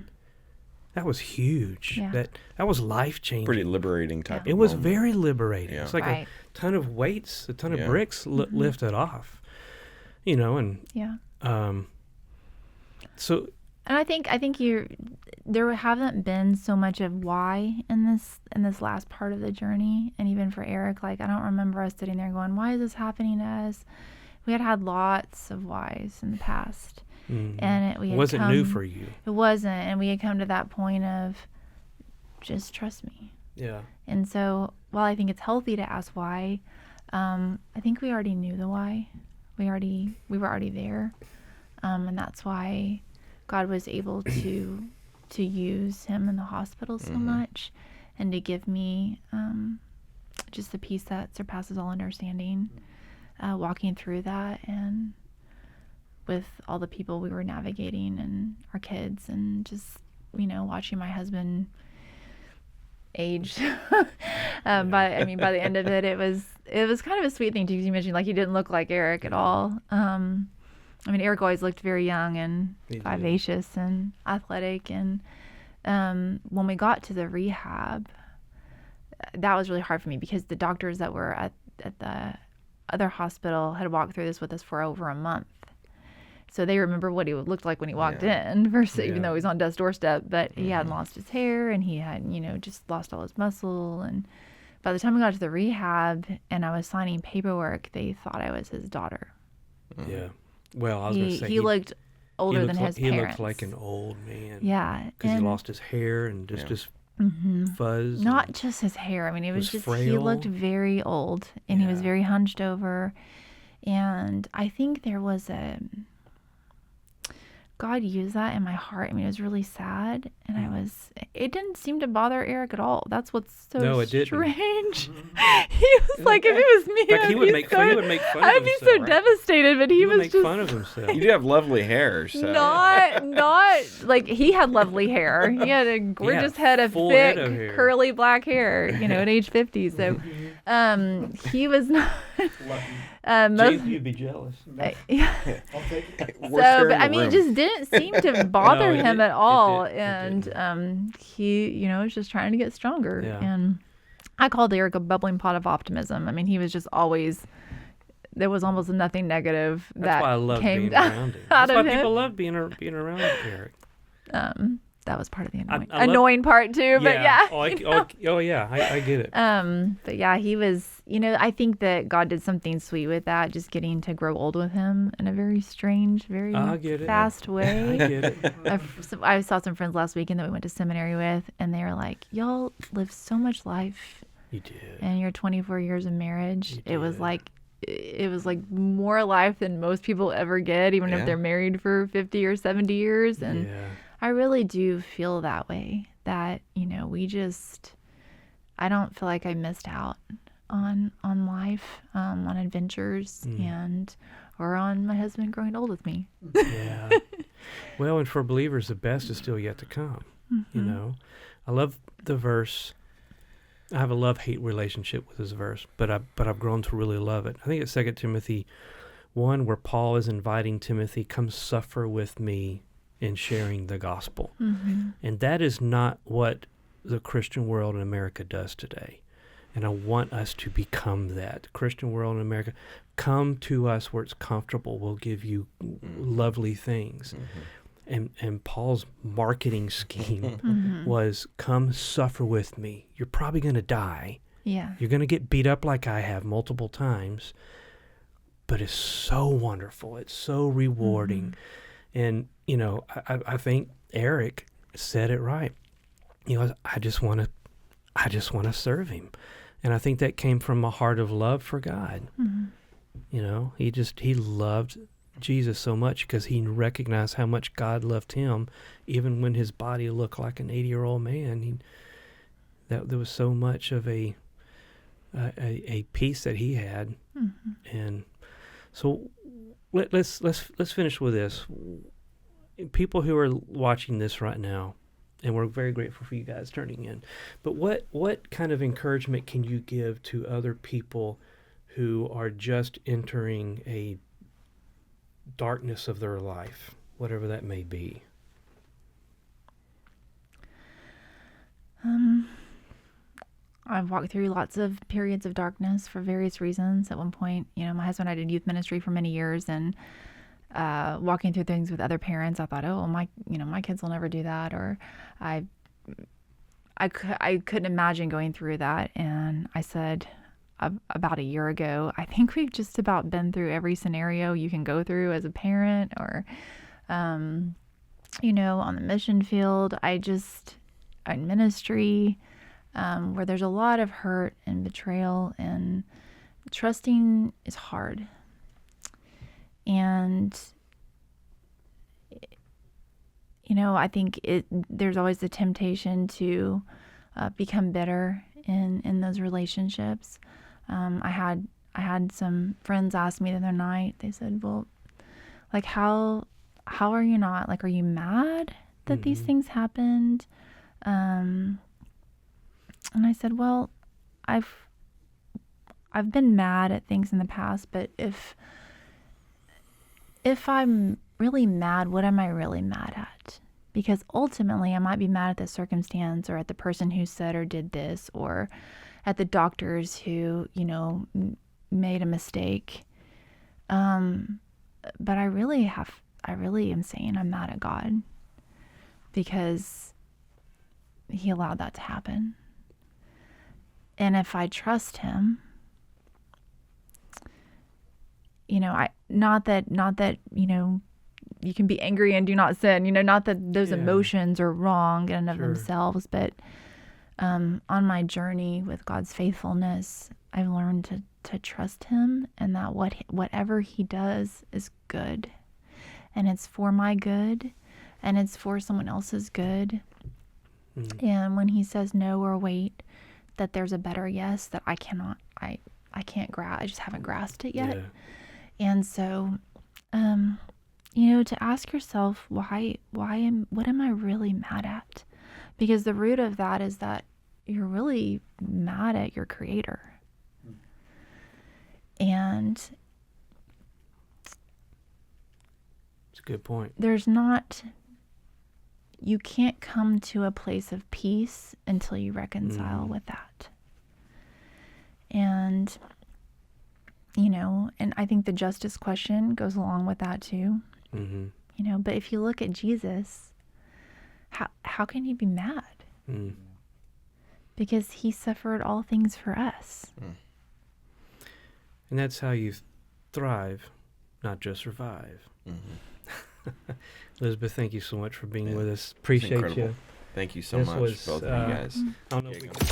That was huge. Yeah. That was life-changing. Pretty liberating type of It was moment. very liberating. Yeah. It's like Right. a ton of weights, a ton of Yeah. bricks lifted off. And Yeah. so And I think there haven't been so much of why in this last part of the journey, and even for Eric, like I don't remember us sitting there going, "Why is this happening to us?" We had lots of whys in the past, and it wasn't new for you. It wasn't, and we had come to that point of just trust me. Yeah. And so, while I think it's healthy to ask why, I think we already knew the why. We were already there, and that's why God was able to use him in the hospital so much, and to give me just the peace that surpasses all understanding, walking through that, and with all the people we were navigating and our kids, and just watching my husband age. By the end of it, it was kind of a sweet thing too, because you mentioned he didn't look like Eric at all. Eric always looked very young and vivacious and athletic. And when we got to the rehab, that was really hard for me, because the doctors that were at the other hospital had walked through this with us for over a month. So they remember what he looked like when he walked in, versus even though he was on death's doorstep. But he hadn't lost his hair, and he had, just lost all his muscle. And by the time we got to the rehab and I was signing paperwork, they thought I was his daughter. Yeah. Well, I was going to say he looked older than his He parents. looked like an old man. Yeah. Because he lost his hair and just fuzz. Not just his hair. It was just, frail. he looked very old, and he was very hunched over. And I think there was God used that in my heart. It was really sad, and it didn't seem to bother Eric at all. That's what's so strange. He was like, if it was me, Like, he would make fun of himself. I'd be so devastated, but he was make just fun of himself. You do have lovely hair, so. not like he had lovely hair. He had a gorgeous head of full thick, head of hair. curly black hair, at age 50. So he was not. You'd be jealous. Yeah. I'll take it. It just didn't seem to bother No, him at all. it And he, was just trying to get stronger. Yeah. And I called Eric a bubbling pot of optimism. He was just always, there was almost nothing negative That's why I love came being around him. out That's of why him. people love being around Eric. That was part of the I love- annoying part too, but yeah. I get it. But yeah, he was, I think that God did something sweet with that, just getting to grow old with him in a very strange, very I get it. fast way. I get it. I saw some friends last weekend that we went to seminary with, and they were like, y'all live so much life You did. in your 24 years of marriage. It was like more life than most people ever get, even if they're married for 50 or 70 years. And I really do feel that way, that, I don't feel like I missed out on life, on adventures, or on my husband growing old with me. Yeah. Well, and for believers, the best is still yet to come. I love the verse. I have a love-hate relationship with this verse, but I've grown to really love it. I think it's 2 Timothy One where Paul is inviting Timothy, come suffer with me in sharing the gospel. Mm-hmm. And that is not what the Christian world in America does today. And I want us to become that. The Christian world in America, come to us where it's comfortable. We'll give you lovely things. And Paul's marketing scheme was, come suffer with me. You're probably going to die. Yeah. You're going to get beat up like I have multiple times. But it's so wonderful. It's so rewarding. And, you know, I think Eric said it right. You know, I just want to serve him. And I think that came from a heart of love for God. You know, he loved Jesus so much because he recognized how much God loved him, even when his body looked like an 80-year-old man. There was so much of a peace that he had. And so let's finish with this. People who are watching this right now, and we're very grateful for you guys turning in, but what kind of encouragement can you give to other people who are just entering a darkness of their life, whatever that may be? I've walked through lots of periods of darkness for various reasons. At one point, you know, my husband and I did youth ministry for many years, and walking through things with other parents, I thought, oh, my kids will never do that, or I couldn't imagine going through that. And I said about a year ago, I think we've just about been through every scenario you can go through as a parent, or you know, on the mission field. In ministry, where there's a lot of hurt and betrayal, and trusting is hard. And, you know, I think there's always the temptation to become bitter in those relationships. I had some friends ask me the other night. They said, well, like, how are you not, like, are you mad that these things happened? And I said, well, I've been mad at things in the past, but if I'm really mad, what am I really mad at? Because ultimately I might be mad at the circumstance, or at the person who said or did this, or at the doctors who, you know, made a mistake. But I really am saying I'm mad at God because he allowed that to happen. And if I trust him, you know, not that, you know, you can be angry and do not sin, you know, not that those emotions are wrong in and of themselves, but on my journey with God's faithfulness, I've learned to trust him, and that whatever he does is good, and it's for my good, and it's for someone else's good. And when he says no or wait, that there's a better yes that I can't grasp. I just haven't grasped it yet. And so, you know, to ask yourself, what am I really mad at? Because the root of that is that you're really mad at your Creator. And it's a good point. You can't come to a place of peace until you reconcile with that. And, you know, and I think the justice question goes along with that too. You know, but if you look at Jesus, how can he be mad? Because he suffered all things for us. And that's how you thrive, not just survive. Elisabeth, thank you so much for being with us. Appreciate you. Thank you so much, both of you guys. I don't know if we can